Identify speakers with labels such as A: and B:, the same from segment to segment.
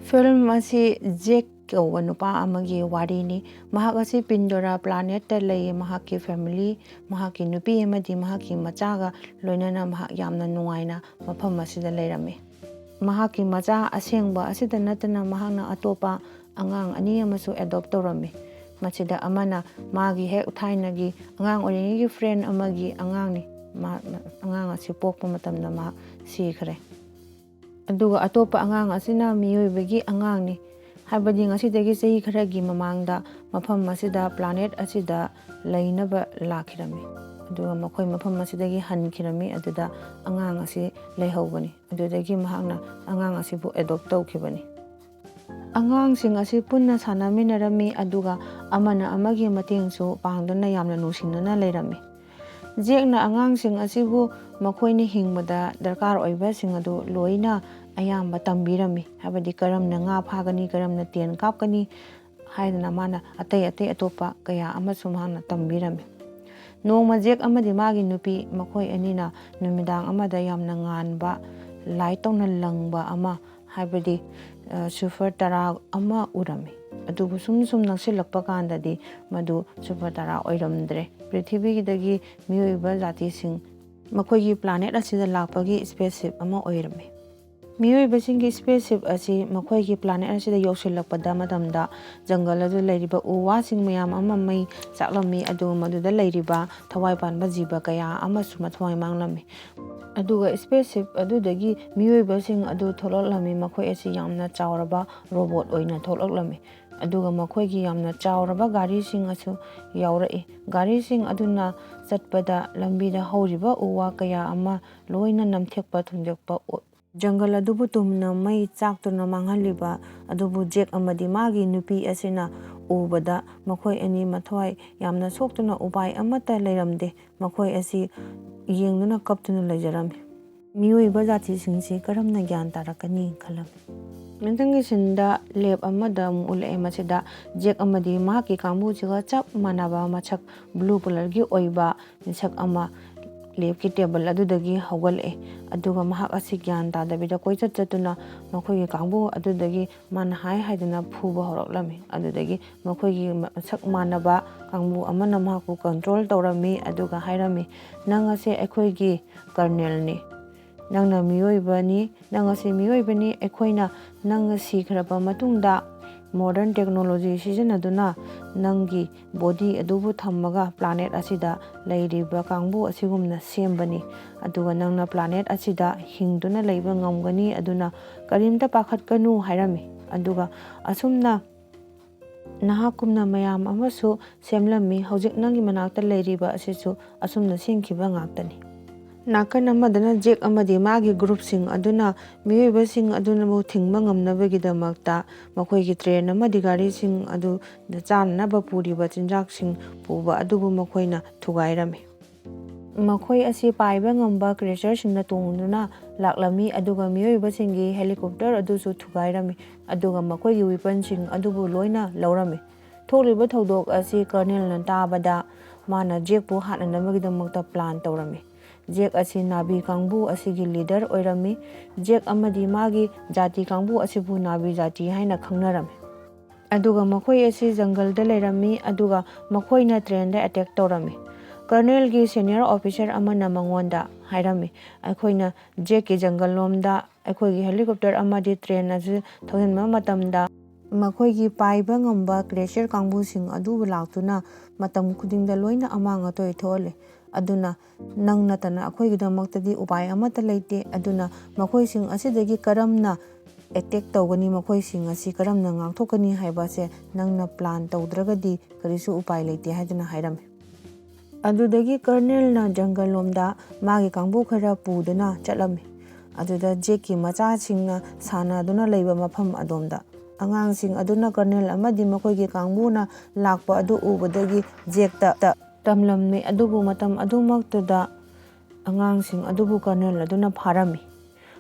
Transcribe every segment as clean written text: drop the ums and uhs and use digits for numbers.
A: Film ꯑꯁꯤ ꯖꯦꯛ ꯀꯧꯕ ꯅꯨꯄꯥ ꯑꯃꯒꯤ ꯋꯥꯔꯤꯅꯤ꯫ ꯃꯍꯥꯛ ꯑꯁꯤ ꯄꯤꯟꯗꯣꯔꯥ ꯄ꯭ꯂꯥꯅꯦꯠꯇ ꯂꯩ꯫ ꯃꯍꯥꯛꯀꯤ ꯐꯦꯃꯤꯂꯤ, ꯃꯍꯥꯛꯀꯤ ꯅꯨꯄꯤ ꯑꯃꯗꯤ ꯃꯍꯥꯛꯀꯤ ꯃꯆꯥꯒ ꯂꯣꯏꯅꯅ ꯃꯍꯥꯛ ꯌꯥꯝꯅ ꯅꯨꯡꯉꯥꯏꯅ ꯃꯐꯝ ꯑꯁꯤꯗ ꯂꯩꯔꯝꯃꯤ꯫ ꯃꯍꯥꯛꯀꯤ ꯃꯆꯥ ꯑꯁꯦꯡꯕ ꯑꯁꯤꯗ ꯅꯠꯇꯅ ꯃꯍꯥꯛꯅ ꯑꯇꯣꯞꯄ ꯑꯉꯥꯡ 2 ꯑꯃꯁꯨ ꯑꯦꯗꯣꯞ ꯇꯧꯔꯝꯃꯤ꯫ ꯃꯁꯤꯗ ꯑꯃꯅ ꯃꯥꯒꯤ ꯍꯦꯛ ꯊꯥꯏꯅꯒꯤ ꯑꯉꯥꯡ ꯑꯣꯏꯔꯤꯉꯩꯒꯤ ꯐ꯭ꯔꯦꯟ ꯑꯃꯒꯤ ꯑꯉꯥꯡꯅꯤ꯫ ꯑꯉꯥꯡ ꯑꯁꯤ ꯄꯣꯛꯄ ꯃꯇꯝꯗ ꯃꯍꯥꯛ ꯁꯤꯈ꯭ꯔꯦ꯫ ꯑꯗꯨꯒ ꯑꯇꯣꯞꯄ ꯑꯉꯥꯡ ꯑꯁꯤꯅ ꯃꯤꯑꯣꯏꯕꯒꯤ ꯑꯉꯥꯡꯅꯤ꯫ ꯍꯥꯏꯕꯗꯤ ꯉꯁꯤꯗꯒꯤ ꯆꯍꯤ ꯈꯔꯒꯤ ꯃꯃꯥꯡꯗ ꯃꯐꯝ ꯑꯁꯤꯗ ꯄ꯭ꯂꯥꯅꯦꯠ ꯑꯁꯤꯗ ꯂꯩꯅꯕ ꯂꯥꯛꯈꯤꯔꯝꯃꯤ꯫ ꯑꯗꯨꯒ ꯃꯈꯣꯏ ꯃꯐꯝ ꯑꯁꯤꯗꯒꯤ ꯍꯟꯈꯤꯔꯝꯃꯤ꯫ ꯑꯗꯨꯗ ꯑꯉꯥꯡ ꯑꯁꯤ ꯂꯩꯍꯧꯕꯅꯤ꯫ ꯑꯗꯨꯗꯒꯤ ꯃꯍꯥꯛꯅ ꯑꯉꯥꯡ ꯑꯁꯤꯕꯨ ꯑꯦꯗꯣꯞ ꯇꯧꯈꯤꯕꯅꯤ꯫ ꯑꯉꯥꯡꯁꯤꯡ ꯑꯁꯤ ꯄꯨꯟꯅ ꯁꯥꯟꯅꯃꯤꯟꯅꯔꯝꯃꯤ ꯑꯗꯨꯒ ꯑꯃꯅ ꯑꯃꯒꯤ ꯃꯇꯦꯡꯁꯨ ꯄꯥꯡꯗꯨꯅ ꯌꯥꯝꯅ ꯅꯨꯡꯁꯤꯅꯅ ꯂꯩꯔꯝꯃꯤ꯫ ꯖꯦꯛꯅ ꯑꯉꯥꯡꯁꯤꯡ ꯑꯁꯤꯕꯨ ꯃꯈꯣꯏꯅ ꯍꯤꯡꯕꯗ ꯗꯔꯀꯥꯔ ꯑꯣꯏꯕꯁꯤꯡ ꯑꯗꯨ ꯂꯣꯏꯅ ꯑꯌꯥꯝꯕ ꯇꯝꯕꯤꯔꯝꯃꯤ꯫ ꯍꯥꯏꯕꯗꯤ ꯀꯔꯝꯅ ꯉꯥ ꯐꯥꯒꯅꯤ, ꯀꯔꯝꯅ ꯇꯦꯟ ꯀꯥꯞꯀꯅꯤ ꯍꯥꯏꯗꯅ ꯃꯥꯅ ꯑꯇꯩ ꯑꯇꯣꯞꯄ ꯀꯌꯥ ꯑꯃꯁꯨ ꯃꯍꯥꯛꯅ ꯇꯝꯕꯤꯔꯝꯃꯤ꯫ ꯅꯣꯡꯃ ꯖꯦꯛ ꯑꯃꯗꯤ ꯃꯥꯒꯤ ꯅꯨꯄꯤ ꯃꯈꯣꯏ ꯑꯅꯤꯅ ꯅꯨꯃꯤꯗꯥꯡ ꯑꯃꯗ ꯌꯥꯝꯅ ꯉꯥꯟꯕ ꯂꯥꯏꯠ ꯇꯧꯅ ꯂꯪꯕ ꯑꯃ, ꯍꯥꯏꯕꯗꯤ ꯁꯨꯄꯔ ꯇꯔꯥ ꯑꯃ ꯎꯔꯝꯃꯤ꯫ ꯑꯗꯨꯕꯨ ꯁꯨꯝ ꯅꯛꯁꯤꯜꯂꯛꯄ ꯀꯥꯟꯗꯗꯤ ꯃꯗꯨ ꯁꯨꯄꯔ ꯇꯔꯥ ꯑꯣꯏꯔꯝꯗ꯭ꯔꯦ꯫ ꯄ꯭ꯔꯤꯊꯤꯕꯤꯗꯒꯤ ꯃꯤꯑꯣꯏꯕ ꯖꯥꯇꯤꯁꯤꯡ ꯃꯈꯣꯏꯒꯤ ꯄ꯭ꯂꯥꯅꯦꯠ ꯑꯁꯤꯗ ꯂꯥꯛꯄꯒꯤ ꯁ꯭ꯄꯦꯁꯁꯤꯞ ꯑꯃ ꯑꯣꯏꯔꯝꯃꯤ꯫ ꯃꯤꯑꯣꯏꯕꯁꯤꯡꯒꯤ ꯁ꯭ꯄꯦꯁꯁꯤꯞ ꯑꯁꯤ ꯃꯈꯣꯏꯒꯤ ꯄ꯭ꯂꯥꯅꯦꯠ ꯑꯁꯤꯗ ꯌꯧꯁꯤꯜꯂꯛꯄꯗ ꯃꯇꯝꯗ ꯖꯪꯒꯜ ꯑꯗꯨ ꯂꯩꯔꯤꯕ ꯎ ꯋꯥꯁꯤꯡ ꯃꯌꯥꯝ ꯑꯃ ꯃꯩ ꯆꯥꯛꯂꯝꯃꯤ꯫ ꯑꯗꯨꯒ ꯃꯗꯨꯗ ꯂꯩꯔꯤꯕ ꯊꯋꯥꯏ ꯄꯥꯟꯕ ꯖꯤꯕ ꯀꯌꯥ ꯑꯃꯁꯨ ꯃꯊꯋꯥꯏ ꯃꯥꯡꯂꯝꯃꯤ꯫ ꯑꯗꯨꯒ ꯁ꯭ꯄꯦꯁꯁꯤꯞ ꯑꯗꯨꯗꯒꯤ ꯃꯤꯑꯣꯏꯕꯁꯤꯡ ꯑꯗꯨ ꯊꯣꯛꯂꯛꯂꯝꯃꯤ꯫ ꯃꯈꯣꯏ ꯑꯁꯤ ꯌꯥꯝꯅ ꯆꯥꯎꯔꯕ ꯔꯣꯕꯣꯠ ꯑꯣꯏꯅ ꯊꯣꯛꯂꯛꯂꯝꯃꯤ꯫ ꯑꯗꯨꯒ ꯃꯈꯣꯏꯒꯤ ꯌꯥꯝꯅ ꯆꯥꯎꯔꯕ ꯒꯥꯔꯤꯁꯤꯡ ꯑꯁꯨ ꯌꯥꯎꯔꯛꯏ꯫ ꯒꯥꯔꯤꯁꯤꯡ ꯑꯗꯨꯅ ꯆꯠꯄꯗ ꯂꯝꯕꯤꯗ ꯍꯧꯔꯤꯕ ꯎ ꯋꯥ ꯀꯌꯥ ꯑꯃ ꯂꯣꯏꯅ ꯅꯝꯊꯦꯛꯄ ꯊꯨꯝꯖꯤꯟꯕ ꯖꯪꯒꯜ ꯑꯗꯨꯕꯨ ꯇꯨꯝꯅ ꯃꯩ ꯆꯥꯛꯇꯨꯅ ꯃꯥꯡꯍꯜꯂꯤꯕ ꯑꯗꯨꯕꯨ ꯖꯦꯛ ꯑꯃꯗꯤ ꯃꯥꯒꯤ ꯅꯨꯄꯤ ꯑꯁꯤꯅ ꯎꯕꯗ ꯃꯈꯣꯏ ꯑꯅꯤ ꯃꯊꯋꯥꯏ ꯌꯥꯝꯅ ꯁꯣꯛꯇꯨꯅ ꯎꯄꯥꯏ ꯑꯃꯠꯇ ꯂꯩꯔꯝꯗꯦ꯫ ꯃꯈꯣꯏ ꯑꯁꯤ ꯌꯦꯡꯗꯨꯅ ꯀꯞꯇꯨꯅ ꯂꯩꯖꯔꯝꯃꯤ꯫ ꯃꯤꯑꯣꯏꯕ ꯖꯥꯇꯤꯁꯤꯡꯁꯤ ꯀꯔꯝꯅ ꯒ꯭ꯌꯥꯟ ꯇꯥꯔꯛꯀꯅꯤ ꯈꯜꯂꯝꯃꯤ꯫ ꯃꯊꯪꯒꯤ ꯁꯤꯟꯗ ꯂꯦꯕ ꯑꯃꯗ ꯑꯃꯨꯛ ꯎꯠꯂꯛꯑꯦ꯫ ꯃꯁꯤꯗ ꯖꯦꯛ ꯑꯃꯗꯤ ꯃꯍꯥꯛꯀꯤ ꯀꯥꯡꯕꯨꯁꯤꯒ ꯆꯞ ꯃꯥꯟꯅꯕ ꯃꯁꯛ ꯕ꯭ꯂꯨ ꯀꯂꯔꯒꯤ ꯑꯣꯏꯕ ꯃꯤꯁꯛ ꯑꯃ ꯂꯦꯕꯀꯤ ꯇꯦꯕꯜ ꯑꯗꯨꯗꯒꯤ ꯍꯧꯒꯠꯂꯛꯑꯦ꯫ ꯑꯗꯨꯒ ꯃꯍꯥꯛ ꯑꯁꯤ ꯒ꯭ꯌꯥꯟ ꯇꯥꯗꯕꯤꯗ ꯀꯣꯏꯆꯠ ꯆꯠꯇꯨꯅ ꯃꯈꯣꯏꯒꯤ ꯀꯥꯡꯕꯨ ꯑꯗꯨꯗꯒꯤ ꯃꯥꯅ ꯍꯥꯏꯗꯨꯅ ꯐꯨꯕ ꯍꯧꯔꯛꯂꯝꯃꯤ꯫ ꯑꯗꯨꯗꯒꯤ ꯃꯈꯣꯏꯒꯤ ꯃꯁꯛ ꯃꯥꯟꯅꯕ ꯀꯥꯡꯕꯨ ꯑꯃꯅ ꯃꯍꯥꯛꯄꯨ ꯀꯟꯇ꯭ꯔꯣꯜ ꯇꯧꯔꯝꯃꯤ꯫ ꯑꯗꯨꯒ ꯍꯥꯏꯔꯝꯃꯤ, "ꯅꯪ ꯑꯁꯤ ꯑꯩꯈꯣꯏꯒꯤ ꯀꯔꯅꯦꯜꯅꯤ꯫ ꯅꯪꯅ ꯃꯤꯑꯣꯏꯕꯅꯤ꯫ ꯅꯪ ꯑꯁꯤ ꯃꯤꯑꯣꯏꯕꯅꯤ꯫ ꯑꯩꯈꯣꯏꯅ ꯅꯪ ꯁꯤꯈ꯭ꯔꯕ ꯃꯇꯨꯡꯗ ꯃꯣꯗꯔꯟ ꯇꯦꯛꯅꯣꯂꯣꯖꯤ ꯁꯤꯖꯤꯟꯅꯗꯨꯅ ꯅꯪꯒꯤ ꯕꯣꯗꯤ ꯑꯗꯨꯕꯨ ꯊꯝꯃꯒ ꯄ꯭ꯂꯥꯅꯦꯠ ꯑꯁꯤꯗ ꯂꯩꯔꯤꯕ ꯀꯥꯡꯕꯨ ꯑꯁꯤꯒꯨꯝꯅ ꯁꯦꯝꯕꯅꯤ꯫ ꯑꯗꯨꯒ ꯅꯪꯅ ꯄ꯭ꯂꯥꯅꯦꯠ ꯑꯁꯤꯗ ꯍꯤꯡꯗꯨꯅ ꯂꯩꯕ ꯉꯝꯒꯅꯤ꯫ ꯑꯗꯨꯅ ꯀꯔꯤꯝꯇ ꯄꯥꯈꯠꯀꯅꯨ" ꯍꯥꯏꯔꯝꯃꯤ꯫ ꯑꯗꯨꯒ ꯑꯁꯨꯝꯅ ꯅꯍꯥꯛꯀꯨꯝꯅ ꯃꯌꯥꯝ ꯑꯃꯁꯨ ꯁꯦꯝꯂꯝꯃꯤ꯫ ꯍꯧꯖꯤꯛ ꯅꯪꯒꯤ ꯃꯅꯥꯛꯇ ꯂꯩꯔꯤꯕ ꯑꯁꯤꯁꯨ ꯑꯁꯨꯝꯅ ꯁꯦꯝꯈꯤꯕ ꯉꯥꯛꯇꯅꯤ꯫ ꯅꯥꯀꯟ ꯑꯃꯗꯅ ꯖꯦꯛ ꯑꯃꯗꯤ ꯃꯥꯒꯤ ꯒ꯭ꯔꯨꯞꯁꯤꯡ ꯑꯗꯨꯅ ꯃꯤꯑꯣꯏꯕꯁꯤꯡ ꯑꯗꯨꯕꯨ ꯊꯤꯡꯕ ꯉꯝꯅꯕꯒꯤꯗꯃꯛꯇ ꯃꯈꯣꯏꯒꯤ ꯇ꯭ꯔꯦꯟ ꯑꯃꯗꯤ ꯒꯥꯔꯤꯁꯤꯡ ꯑꯗꯨꯗ ꯆꯥꯅꯅꯕ ꯄꯨꯔꯤꯕ ꯆꯤꯟꯖꯥꯛꯁꯤꯡ ꯄꯨꯕ ꯑꯗꯨꯕꯨ ꯃꯈꯣꯏꯅ ꯊꯨꯒꯥꯏꯔꯝꯃꯤ꯫ ꯃꯈꯣꯏ ꯑꯁꯤ ꯄꯥꯏꯕ ꯉꯝꯕ ꯀ꯭ꯔꯦꯆꯔꯁꯤꯡꯗ ꯇꯣꯡꯗꯨꯅ ꯂꯥꯛꯂꯝꯃꯤ꯫ ꯑꯗꯨꯒ ꯃꯤꯑꯣꯏꯕꯁꯤꯡꯒꯤ ꯍꯦꯂꯤꯀꯣꯞꯇꯔ ꯑꯗꯨꯁꯨ ꯊꯨꯒꯥꯏꯔꯝꯃꯤ꯫ ꯑꯗꯨꯒ ꯃꯈꯣꯏꯒꯤ ꯋꯦꯄꯟꯁꯤꯡ ꯑꯗꯨꯕꯨ ꯂꯣꯏꯅ ꯂꯧꯔꯝꯃꯤ꯫ ꯊꯣꯛꯂꯤꯕ ꯊꯧꯗꯣꯛ ꯑꯁꯤ ꯀꯔꯅꯦꯜꯅ ꯇꯥꯕꯗ ꯃꯥꯅ ꯖꯦꯛꯄꯨ ꯍꯥꯠꯅꯅꯕꯒꯤꯗꯃꯛꯇ ꯄ꯭ꯂꯥꯟ ꯇꯧꯔꯝꯃꯤ꯫ ꯖꯦꯛ ꯑꯁꯤ ꯅꯥꯚꯤ ꯀꯥꯡꯕꯨ ꯑꯁꯤꯒꯤ ꯂꯤꯗꯔ ꯑꯣꯏꯔꯝꯃꯤ꯫ ꯖꯦꯛ ꯑꯃꯗꯤ ꯃꯥꯒꯤ ꯖꯥꯇꯤ ꯀꯥꯡꯕꯨ ꯑꯁꯤꯕꯨ ꯅꯥꯚꯤ ꯖꯥꯇꯤ ꯍꯥꯏꯅ ꯈꯪꯅꯔꯝꯃꯤ꯫ ꯑꯗꯨꯒ ꯃꯈꯣꯏ ꯑꯁꯤ ꯖꯪꯒꯜꯗ ꯂꯩꯔꯝꯃꯤ꯫ ꯑꯗꯨꯒ ꯃꯈꯣꯏꯅ ꯇ꯭ꯔꯦꯟꯗ ꯑꯦꯇꯦꯛ ꯇꯧꯔꯝꯃꯤ꯫ ꯀꯔꯅꯦꯜꯒꯤ ꯁꯦꯅꯤꯌꯔ ꯑꯣꯐꯤꯁꯥꯔ ꯑꯃꯅ ꯃꯉꯣꯟꯗ ꯍꯥꯏꯔꯝꯃꯤ, "ꯑꯩꯈꯣꯏꯅ ꯖꯦꯛꯀꯤ ꯖꯪꯒꯜꯂꯣꯝꯗ ꯑꯩꯈꯣꯏꯒꯤ ꯍꯦꯂꯤꯀꯣꯞꯇꯔ ꯑꯃꯗꯤ ꯇ꯭ꯔꯦꯟ ꯑꯁꯤ ꯊꯧꯖꯤꯟꯕ ꯃꯇꯝꯗ ꯃꯈꯣꯏꯒꯤ ꯄꯥꯏꯕ ꯉꯝꯕ ꯀ꯭ꯔꯦꯆꯔ ꯀꯥꯡꯕꯨꯁꯤꯡ ꯑꯗꯨꯕꯨ ꯂꯥꯛꯇꯨꯅ ꯃꯇꯝ ꯈꯨꯗꯤꯡꯗ ꯂꯣꯏꯅ ꯑꯃꯥꯡ ꯑꯇꯣꯏ ꯊꯣꯛꯍꯜꯂꯤ꯫ ꯑꯗꯨꯅ ꯅꯪ ꯅꯠꯇꯅ ꯑꯩꯈꯣꯏꯒꯤꯗꯃꯛꯇꯗꯤ ꯎꯄꯥꯏ ꯑꯃꯠꯇ ꯂꯩꯇꯦ꯫ ꯑꯗꯨꯅ ꯃꯈꯣꯏꯁꯤꯡ ꯑꯁꯤꯗꯒꯤ ꯀꯔꯝꯅ ꯑꯦꯇꯦꯛ ꯇꯧꯒꯅꯤ, ꯃꯈꯣꯏꯁꯤꯡ ꯑꯁꯤ ꯀꯔꯝꯅ ꯉꯥꯛꯊꯣꯛꯀꯅꯤ ꯍꯥꯏꯕꯁꯦ ꯅꯪꯅ ꯄ꯭ꯂꯥꯟ ꯇꯧꯗ꯭ꯔꯒꯗꯤ ꯀꯔꯤꯁꯨ ꯎꯄꯥꯏ ꯂꯩꯇꯦ" ꯍꯥꯏꯗꯨꯅ ꯍꯥꯏꯔꯝꯃꯤ꯫ ꯑꯗꯨꯗꯒꯤ ꯀꯔꯅꯦꯜꯅ ꯖꯪꯒꯜꯂꯣꯝꯗ ꯃꯥꯒꯤ ꯀꯥꯡꯕꯨ ꯈꯔ ꯄꯨꯗꯨꯅ ꯆꯠꯂꯝꯃꯤ꯫ ꯑꯗꯨꯗ ꯖꯦꯛꯀꯤ ꯃꯆꯥꯁꯤꯡꯅ ꯁꯥꯟꯅꯗꯨꯅ ꯂꯩꯕ ꯃꯐꯝ ꯑꯗꯣꯝꯗ ꯑꯉꯥꯡꯁꯤꯡ ꯑꯗꯨꯅ ꯀꯔꯅꯦꯜ ꯑꯃꯗꯤ ꯃꯈꯣꯏꯒꯤ ꯀꯥꯡꯕꯨꯅ ꯂꯥꯛꯄ ꯑꯗꯨ ꯎꯕꯗꯒꯤ ꯖꯦꯛꯇ ꯇꯝꯂꯝꯃꯤ꯫ ꯑꯗꯨꯕꯨ ꯃꯇꯝ ꯑꯗꯨꯃꯛꯇꯨꯗ ꯑꯉꯥꯡꯁꯤꯡ ꯑꯗꯨꯕꯨ ꯀꯔꯅꯦꯜ ꯑꯗꯨꯅ ꯐꯥꯔꯝꯃꯤ꯫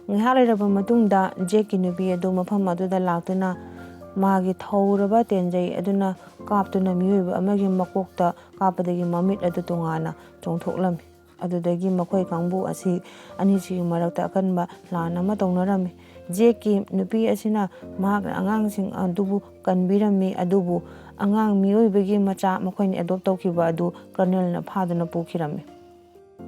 A: ꯉꯥꯏꯍꯥꯛ ꯂꯩꯔꯕ ꯃꯇꯨꯡꯗ ꯖꯦꯛꯀꯤ ꯅꯨꯄꯤ ꯑꯗꯨ ꯃꯐꯝ ꯑꯗꯨꯗ ꯂꯥꯛꯇꯨꯅ ꯃꯥꯒꯤ ꯊꯧꯔꯕ ꯇꯦꯟꯖꯩ ꯑꯗꯨꯅ ꯀꯥꯞꯇꯨꯅ ꯃꯤꯑꯣꯏꯕ ꯑꯃꯒꯤ ꯃꯀꯣꯛꯇ ꯀꯥꯞꯄꯗꯒꯤ ꯃꯃꯤꯠ ꯑꯗꯨ ꯇꯣꯉꯥꯟꯅ ꯆꯣꯡꯊꯣꯛꯂꯝꯃꯤ꯫ ꯑꯗꯨꯗꯒꯤ ꯃꯈꯣꯏ ꯀꯥꯡꯕꯨ ꯑꯁꯤ ꯑꯅꯤꯁꯤꯒꯤ ꯃꯔꯛꯇ ꯑꯀꯟꯕ ꯂꯥꯟ ꯑꯃ ꯇꯧꯅꯔꯝꯃꯤ꯫ ꯖꯦꯛꯀꯤ ꯅꯨꯄꯤ ꯑꯁꯤꯅ ꯃꯍꯥꯛꯅ ꯑꯉꯥꯡꯁꯤꯡ ꯑꯗꯨꯕꯨ ꯀꯟꯕꯤꯔꯝꯃꯤ, ꯑꯗꯨꯕꯨ ꯑꯉꯥꯡ ꯃꯤꯑꯣꯏꯕꯒꯤ ꯃꯆꯥ ꯃꯈꯣꯏꯅ ꯑꯦꯗꯣꯞ ꯇꯧꯈꯤꯕ ꯑꯗꯨ ꯀꯔꯅꯦꯜꯅ ꯐꯥꯗꯨꯅ ꯄꯨꯈꯤꯔꯝꯃꯤ꯫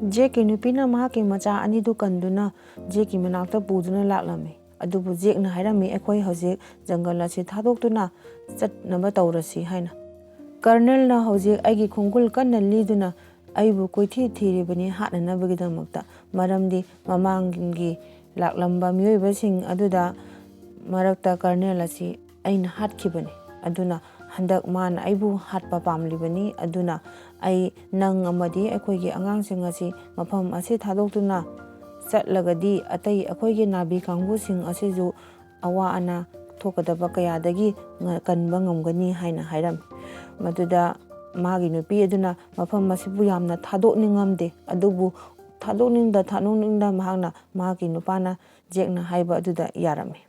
A: ꯖꯦꯛꯀꯤ ꯅꯨꯄꯤꯅ ꯃꯍꯥꯛꯀꯤ ꯃꯆꯥ ꯑꯅꯤꯗꯨ ꯀꯟꯗꯨꯅ ꯖꯦꯛꯀꯤ ꯃꯅꯥꯛꯇ ꯄꯨꯗꯨꯅ ꯂꯥꯛꯂꯝꯃꯤ, ꯑꯗꯨꯕꯨ ꯖꯦꯛꯅ ꯍꯥꯏꯔꯝꯃꯤ, ꯑꯩꯈꯣꯏ ꯍꯧꯖꯤꯛ ꯖꯪꯒꯜ ꯑꯁꯤ ꯊꯥꯗꯣꯛꯇꯨꯅ ꯆꯠꯅꯕ ꯇꯧꯔꯁꯤ ꯍꯥꯏꯅ꯫ ꯀꯔꯅꯦꯜꯅ ꯍꯧꯖꯤꯛ ꯑꯩꯒꯤ ꯈꯣꯡꯒꯨꯜ ꯀꯟꯅ ꯂꯤꯗꯨꯅ ꯑꯩꯕꯨ ꯀꯣꯏꯊꯤ ꯊꯤꯔꯤꯕꯅꯤ ꯍꯥꯠꯅꯅꯕꯒꯤꯗꯃꯛꯇ, ꯃꯔꯝꯗꯤ ꯃꯃꯥꯡꯒꯤ ꯂꯥꯛꯂꯝꯕ ꯃꯤꯑꯣꯏꯕꯁꯤꯡ ꯑꯗꯨꯗ ꯃꯔꯛꯇ ꯀꯔꯅꯦꯜ ꯑꯁꯤ ꯑꯩꯅ ꯍꯥꯠꯈꯤꯕꯅꯤ, ꯑꯗꯨꯅ ꯍꯟꯗꯛ ꯃꯥꯅ ꯑꯩꯕꯨ ꯍꯥꯠꯄ ꯄꯥꯝꯂꯤꯕꯅꯤ, ꯑꯗꯨꯅ ꯑꯩ ꯅꯪ ꯑꯃꯗꯤ ꯑꯩꯈꯣꯏꯒꯤ ꯑꯉꯥꯡꯁꯤꯡ ꯑꯁꯤ ꯃꯐꯝ ꯑꯁꯤ ꯊꯥꯗꯣꯛꯇꯨꯅ ꯆꯠꯂꯒꯗꯤ ꯑꯇꯩ ꯑꯩꯈꯣꯏꯒꯤ ꯅꯥꯕꯤ ꯀꯥꯡꯕꯨꯁꯤꯡ ꯑꯁꯤꯁꯨ ꯑꯋꯥ ꯑꯅꯥ ꯊꯣꯛꯀꯗꯕ ꯀꯌꯥꯗꯒꯤ ꯀꯟꯕ ꯉꯝꯒꯅꯤ ꯍꯥꯏꯅ ꯍꯥꯏꯔꯝꯃꯤ꯫ ꯃꯗꯨꯗ ꯃꯥꯒꯤ ꯅꯨꯄꯤ ꯑꯗꯨꯅ ꯃꯐꯝ ꯑꯁꯤꯕꯨ ꯌꯥꯝꯅ ꯊꯥꯗꯣꯛꯅꯤꯡꯉꯝꯗꯦ, ꯑꯗꯨꯕꯨ ꯊꯥꯗꯣꯛꯅꯤꯡꯗ ꯃꯍꯥꯛꯅ ꯃꯍꯥꯛꯀꯤ ꯅꯨꯄꯥꯅ ꯖꯦꯛꯅ ꯍꯥꯏꯕ ꯑꯗꯨꯗ ꯌꯥꯔꯝꯃꯤ꯫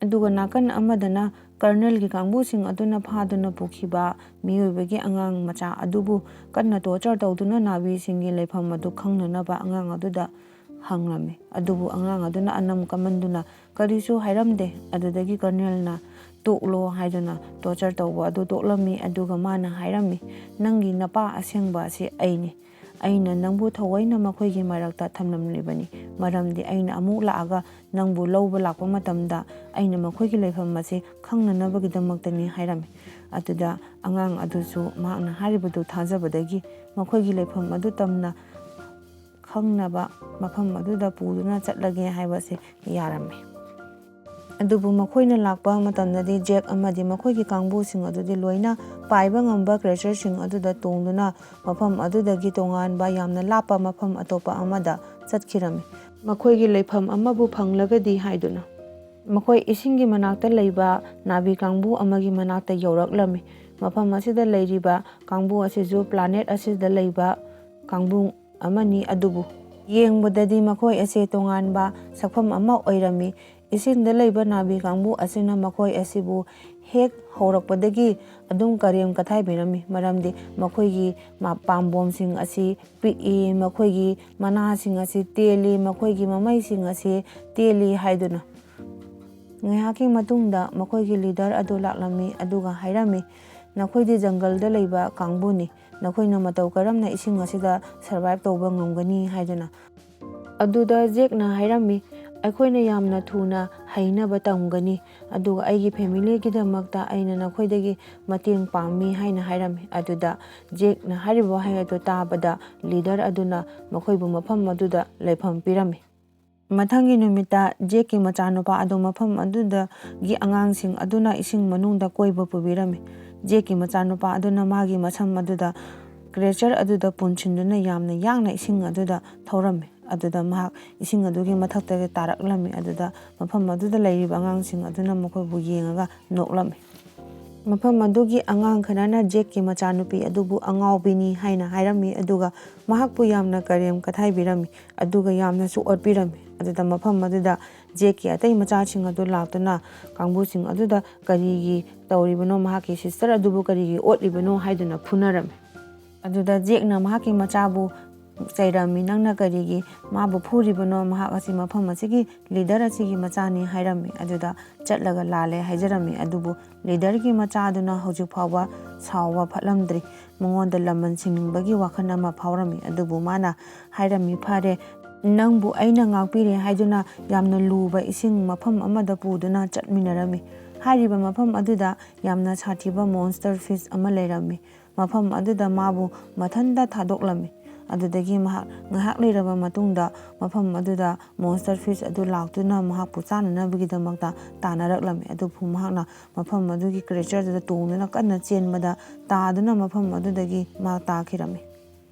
A: ꯑꯗꯨꯒ ꯅꯥꯀꯟ ꯑꯃꯗꯅ ꯀꯔꯅꯦꯜꯒꯤ ꯀꯥꯡꯕꯨꯁꯤꯡ ꯑꯗꯨꯅ ꯐꯥꯗꯨꯅ ꯄꯨꯈꯤꯕ ꯃꯤꯑꯣꯏꯕꯒꯤ ꯑꯉꯥꯡ ꯃꯆꯥ ꯑꯗꯨꯕꯨ ꯀꯟꯅ ꯇꯣꯔꯆꯔ ꯇꯧꯗꯨꯅ ꯅꯥꯕꯤꯁꯤꯡꯒꯤ ꯂꯩꯐꯝ ꯑꯗꯨ ꯈꯪꯅꯅꯕ ꯑꯉꯥꯡ ꯑꯗꯨꯗ ꯍꯪꯂꯝꯃꯤ, ꯑꯗꯨꯕꯨ ꯑꯉꯥꯡ ꯑꯗꯨꯅ ꯑꯅꯝ ꯀꯃꯟꯗꯨꯅ ꯀꯔꯤꯁꯨ ꯍꯥꯏꯔꯝꯗꯦ꯫ ꯑꯗꯨꯗꯒꯤ ꯀꯔꯅꯦꯜꯅ ꯇꯣꯛꯂꯣ ꯍꯥꯏꯗꯨꯅ ꯇꯣꯔꯆꯔ ꯇꯧꯕ ꯑꯗꯨ ꯇꯣꯛꯂꯝꯃꯤ, ꯑꯗꯨꯒ ꯃꯥꯅ ꯍꯥꯏꯔꯝꯃꯤ, ꯅꯪꯒꯤ ꯅꯄꯥ ꯑꯁꯦꯡꯕ ꯑꯁꯤ ꯑꯩꯅꯤ, ꯑꯩꯅ ꯅꯪꯕꯨ ꯊꯑꯣꯏꯅ ꯃꯈꯣꯏꯒꯤ ꯃꯔꯛꯇ ꯊꯝꯂꯝꯂꯤꯕꯅꯤ, ꯃꯔꯝꯗꯤ ꯑꯩꯅ ꯑꯃꯨꯛ ꯂꯥꯛꯑꯒ ꯅꯪꯕꯨ ꯂꯧꯕ ꯂꯥꯛꯄ ꯃꯇꯝꯗ ꯑꯩꯅ ꯃꯈꯣꯏꯒꯤ ꯂꯩꯐꯝ ꯑꯁꯤ ꯈꯪꯅꯅꯕꯒꯤꯗꯃꯛꯇꯅꯤ ꯍꯥꯏꯔꯝꯃꯤ꯫ ꯑꯗꯨꯗ ꯑꯉꯥꯡ ꯑꯗꯨꯁꯨ ꯃꯍꯥꯛꯅ ꯍꯥꯏꯔꯤꯕꯗꯨ ꯊꯥꯖꯕꯗꯒꯤ ꯃꯈꯣꯏꯒꯤ ꯂꯩꯐꯝ ꯑꯗꯨ ꯇꯝꯅ ꯈꯪꯅꯕ ꯃꯐꯝ ꯑꯗꯨꯗ ꯄꯨꯗꯨꯅ ꯆꯠꯂꯒꯦ ꯍꯥꯏꯕꯁꯤ ꯌꯥꯔꯝꯃꯤ꯫ ꯑꯗꯨꯕꯨ ꯃꯈꯣꯏꯅ ꯂꯥꯛꯄ ꯃꯇꯝꯗꯗꯤ ꯖꯦꯛ ꯑꯃꯗꯤ ꯃꯈꯣꯏꯒꯤ ꯀꯥꯡꯕꯨꯁꯤꯡ ꯑꯗꯨꯗꯤ ꯂꯣꯏꯅ ꯄꯥꯏꯕ ꯉꯝꯕ ꯀ꯭ꯔꯦꯆꯔꯁꯤꯡ ꯑꯗꯨꯗ ꯇꯣꯡꯗꯨꯅ ꯃꯐꯝ ꯑꯗꯨꯗꯒꯤ ꯇꯣꯉꯥꯟꯕ ꯌꯥꯝꯅ ꯂꯥꯞꯄ ꯃꯐꯝ ꯑꯇꯣꯞꯄ ꯑꯃꯗ ꯆꯠꯈꯤꯔꯝꯃꯤ, ꯃꯈꯣꯏꯒꯤ ꯂꯩꯐꯝ ꯑꯃꯕꯨ ꯐꯪꯂꯒꯗꯤ ꯍꯥꯏꯗꯨꯅ꯫ ꯃꯈꯣꯏ ꯏꯁꯤꯡꯒꯤ ꯃꯅꯥꯛꯇ ꯂꯩꯕ ꯅꯥꯕꯤ ꯀꯥꯡꯕꯨ ꯑꯃꯒꯤ ꯃꯅꯥꯛꯇ ꯌꯧꯔꯛꯂꯝꯃꯤ꯫ ꯃꯐꯝ ꯑꯁꯤꯗ ꯂꯩꯔꯤꯕ ꯀꯥꯡꯕꯨ ꯑꯁꯤꯁꯨ ꯄ꯭ꯂꯥꯅꯦꯠ ꯑꯁꯤꯗ ꯂꯩꯕ ꯀꯥꯡꯕꯨ ꯑꯃꯅꯤ, ꯑꯗꯨꯕꯨ ꯌꯦꯡꯕꯗꯗꯤ ꯃꯈꯣꯏ ꯑꯁꯤ ꯇꯣꯉꯥꯟꯕ ꯁꯛꯐꯝ ꯑꯃ ꯑꯣꯏꯔꯝꯃꯤ꯫ ꯏꯁꯤꯡꯗ ꯂꯩꯕ ꯅꯥꯕꯤ ꯀꯥꯡꯕꯨ ꯑꯁꯤꯅ ꯃꯈꯣꯏ ꯑꯁꯤꯕꯨ ꯍꯦꯛ ꯍꯧꯔꯛꯄꯗꯒꯤ ꯑꯗꯨꯝ ꯀꯔꯦꯝ ꯀꯊꯥꯏꯕꯤꯔꯝꯃꯤ, ꯃꯔꯝꯗꯤ ꯃꯈꯣꯏꯒꯤ ꯄꯥꯝꯕꯣꯝꯁꯤꯡ ꯑꯁꯤ ꯄꯤꯛꯏ, ꯃꯈꯣꯏꯒꯤ ꯃꯅꯥꯁꯤꯡ ꯑꯁꯤ ꯇꯦꯜꯂꯤ, ꯃꯈꯣꯏꯒꯤ ꯃꯃꯩꯁꯤꯡ ꯑꯁꯤ ꯇꯦꯜꯂꯤ ꯍꯥꯏꯗꯨꯅ꯫ ꯉꯥꯏꯍꯥꯛꯀꯤ ꯃꯇꯨꯡꯗ ꯃꯈꯣꯏꯒꯤ ꯂꯤꯗꯔ ꯑꯗꯨ ꯂꯥꯛꯂꯝꯃꯤ, ꯑꯗꯨꯒ ꯍꯥꯏꯔꯝꯃꯤ, ꯅꯈꯣꯏꯗꯤ ꯖꯪꯒꯜꯗ ꯂꯩꯕ ꯀꯥꯡꯕꯨꯅꯤ, ꯅꯈꯣꯏꯅ ꯃꯇꯧ ꯀꯔꯝꯅ ꯏꯁꯤꯡ ꯑꯁꯤꯗ ꯁꯔꯚꯥꯏꯚ ꯇꯧꯕ ꯉꯝꯒꯅꯤ ꯍꯥꯏꯗꯨꯅ꯫ ꯑꯗꯨꯗ ꯖꯦꯛꯅ ꯍꯥꯏꯔꯝꯃꯤ, ꯑꯩꯈꯣꯏꯅ ꯌꯥꯝꯅ ꯊꯨꯅ ꯍꯩꯅꯕ ꯇꯝꯒꯅꯤ, ꯑꯗꯨꯒ ꯑꯩꯒꯤ ꯐꯦꯃꯤꯂꯤꯒꯤꯗꯃꯛꯇ ꯑꯩꯅ ꯅꯈꯣꯏꯗꯒꯤ ꯃꯇꯦꯡ ꯄꯥꯝꯃꯤ ꯍꯥꯏꯅ ꯍꯥꯏꯔꯝꯃꯤ꯫ ꯑꯗꯨꯗ ꯖꯦꯛꯅ ꯍꯥꯏꯔꯤꯕ ꯋꯥꯍꯩ ꯑꯗꯨ ꯇꯥꯕꯗ ꯂꯤꯗꯔ ꯑꯗꯨꯅ ꯃꯈꯣꯏꯕꯨ ꯃꯐꯝ ꯑꯗꯨꯗ ꯂꯩꯐꯝ ꯄꯤꯔꯝꯃꯤ꯫ ꯃꯊꯪꯒꯤ ꯅꯨꯃꯤꯠꯇ ꯖꯦꯛꯀꯤ ꯃꯆꯥꯅꯨꯄꯥ ꯑꯗꯨ ꯃꯐꯝ ꯑꯗꯨꯗꯒꯤ ꯑꯉꯥꯡꯁꯤꯡ ꯑꯗꯨꯅ ꯏꯁꯤꯡ ꯃꯅꯨꯡꯗ ꯀꯣꯏꯕ ꯄꯨꯕꯤꯔꯝꯃꯤ꯫ ꯖꯦꯛꯀꯤ ꯃꯆꯥꯅꯨꯄꯥ ꯑꯗꯨꯅ ꯃꯥꯒꯤ ꯃꯁꯝ ꯑꯗꯨꯗ ꯀ꯭ꯔꯦꯆꯔ ꯑꯗꯨꯗ ꯄꯨꯟꯁꯤꯟꯗꯨꯅ ꯌꯥꯝꯅ ꯌꯥꯡꯅ ꯏꯁꯤꯡ ꯑꯗꯨꯗ ꯊꯧꯔꯝꯃꯤ, ꯑꯗꯨꯗ ꯃꯍꯥꯛ ꯏꯁꯤꯡ ꯑꯗꯨꯒꯤ ꯃꯊꯛꯇꯒꯤ ꯇꯥꯔꯛꯂꯝꯃꯤ꯫ ꯑꯗꯨꯗ ꯃꯐꯝ ꯑꯗꯨꯗ ꯂꯩꯔꯤꯕ ꯑꯉꯥꯡꯁꯤꯡ ꯑꯗꯨꯅ ꯃꯈꯣꯏꯕꯨ ꯌꯦꯡꯉꯒ ꯅꯣꯛꯂꯝꯃꯤ꯫ ꯃꯐꯝ ꯑꯗꯨꯒꯤ ꯑꯉꯥꯡ ꯈꯔꯅ ꯖꯦꯛꯀꯤ ꯃꯆꯥꯅꯨꯄꯤ ꯑꯗꯨꯕꯨ ꯑꯉꯥꯎꯕꯤꯅꯤ ꯍꯥꯏꯅ ꯍꯥꯏꯔꯝꯃꯤ, ꯑꯗꯨꯒ ꯃꯍꯥꯛꯄꯨ ꯌꯥꯝꯅ ꯀꯔꯦꯝ ꯀꯊꯥꯏꯕꯤꯔꯝꯃꯤ, ꯑꯗꯨꯒ ꯌꯥꯝꯅꯁꯨ ꯑꯣꯠꯄꯤꯔꯝꯃꯤ꯫ ꯑꯗꯨꯗ ꯃꯐꯝ ꯑꯗꯨꯗ ꯖꯦꯛꯀꯤ ꯑꯇꯩ ꯃꯆꯥꯁꯤꯡ ꯑꯗꯨ ꯂꯥꯛꯇꯨꯅ ꯀꯥꯡꯕꯨꯁꯤꯡ ꯑꯗꯨꯗ ꯀꯔꯤꯒꯤ ꯇꯧꯔꯤꯕꯅꯣ, ꯃꯍꯥꯛꯀꯤ ꯁꯤꯁꯇꯔ ꯑꯗꯨꯕꯨ ꯀꯔꯤꯒꯤ ꯑꯣꯠꯂꯤꯕꯅꯣ ꯍꯥꯏꯗꯨꯅ ꯐꯨꯅꯔꯝꯃꯤ꯫ ꯑꯗꯨꯗ ꯖꯦꯛꯅ ꯃꯍꯥꯛꯀꯤ ꯃꯆꯥꯕꯨ ꯆꯩꯔꯝꯃꯤ, ꯅꯪꯅ ꯀꯔꯤꯒꯤ ꯃꯥꯕꯨ ꯐꯨꯔꯤꯕꯅꯣ, ꯃꯍꯥꯛ ꯑꯁꯤ ꯃꯐꯝ ꯑꯁꯤꯒꯤ ꯂꯤꯗꯔ ꯑꯁꯤꯒꯤ ꯃꯆꯥꯅꯤ ꯍꯥꯏꯔꯝꯃꯤ꯫ ꯑꯗꯨꯗ ꯆꯠꯂꯒ ꯂꯥꯜꯂꯦ ꯍꯥꯏꯖꯔꯝꯃꯤ, ꯑꯗꯨꯕꯨ ꯂꯤꯗꯔꯒꯤ ꯃꯆꯥꯗꯨꯅ ꯍꯧꯖꯤꯛ ꯐꯥꯎꯕ ꯁꯥꯎꯕ ꯐꯠꯂꯝꯗ꯭ꯔꯤ, ꯃꯉꯣꯟꯗ ꯂꯃꯟ ꯁꯤꯡꯅꯤꯡꯕꯒꯤ ꯋꯥꯈꯜ ꯑꯃ ꯐꯥꯎꯔꯝꯃꯤ꯫ ꯑꯗꯨꯕꯨ ꯃꯥꯅ ꯍꯥꯏꯔꯝꯃꯤ, ꯐꯔꯦ, ꯅꯪꯕꯨ ꯑꯩꯅ ꯉꯥꯛꯄꯤꯔꯦ ꯍꯥꯏꯗꯨꯅ ꯌꯥꯝꯅ ꯂꯨꯕ ꯏꯁꯤꯡ ꯃꯐꯝ ꯑꯃꯗ ꯄꯨꯗꯨꯅ ꯆꯠꯃꯤꯟꯅꯔꯝꯃꯤ꯫ ꯍꯥꯏꯔꯤꯕ ꯃꯐꯝ ꯑꯗꯨꯗ ꯌꯥꯝꯅ ꯁꯥꯊꯤꯕ ꯃꯣꯟꯁꯇꯔ ꯐꯤꯁ ꯑꯃ ꯂꯩꯔꯝꯃꯤ꯫ ꯃꯐꯝ ꯑꯗꯨꯗ ꯃꯥꯕꯨ ꯃꯊꯟꯇ ꯊꯥꯗꯣꯛꯂꯝꯃꯤ꯫ ꯑꯗꯨꯗꯒꯤ ꯃꯍꯥꯛ ꯉꯥꯏꯍꯥꯛ ꯂꯩꯔꯕ ꯃꯇꯨꯡꯗ ꯃꯐꯝ ꯑꯗꯨꯗ ꯃꯣꯟꯁꯇꯔ ꯐꯤꯁ ꯑꯗꯨ ꯂꯥꯛꯇꯨꯅ ꯃꯍꯥꯛꯄꯨ ꯆꯥꯅꯅꯕꯒꯤꯗꯃꯛꯇ ꯇꯥꯟꯅꯔꯛꯂꯝꯃꯤ, ꯑꯗꯨꯕꯨ ꯃꯍꯥꯛꯅ ꯃꯐꯝ ꯑꯗꯨꯒꯤ ꯀ꯭ꯔꯦꯆꯔꯗꯨꯗ ꯇꯣꯡꯗꯨꯅ ꯀꯟꯅ ꯆꯦꯟꯕꯗ ꯇꯥꯗꯨꯅ ꯃꯐꯝ ꯑꯗꯨꯗꯒꯤ ꯃꯍꯥꯛ ꯇꯥꯈꯤꯔꯝꯃꯤ꯫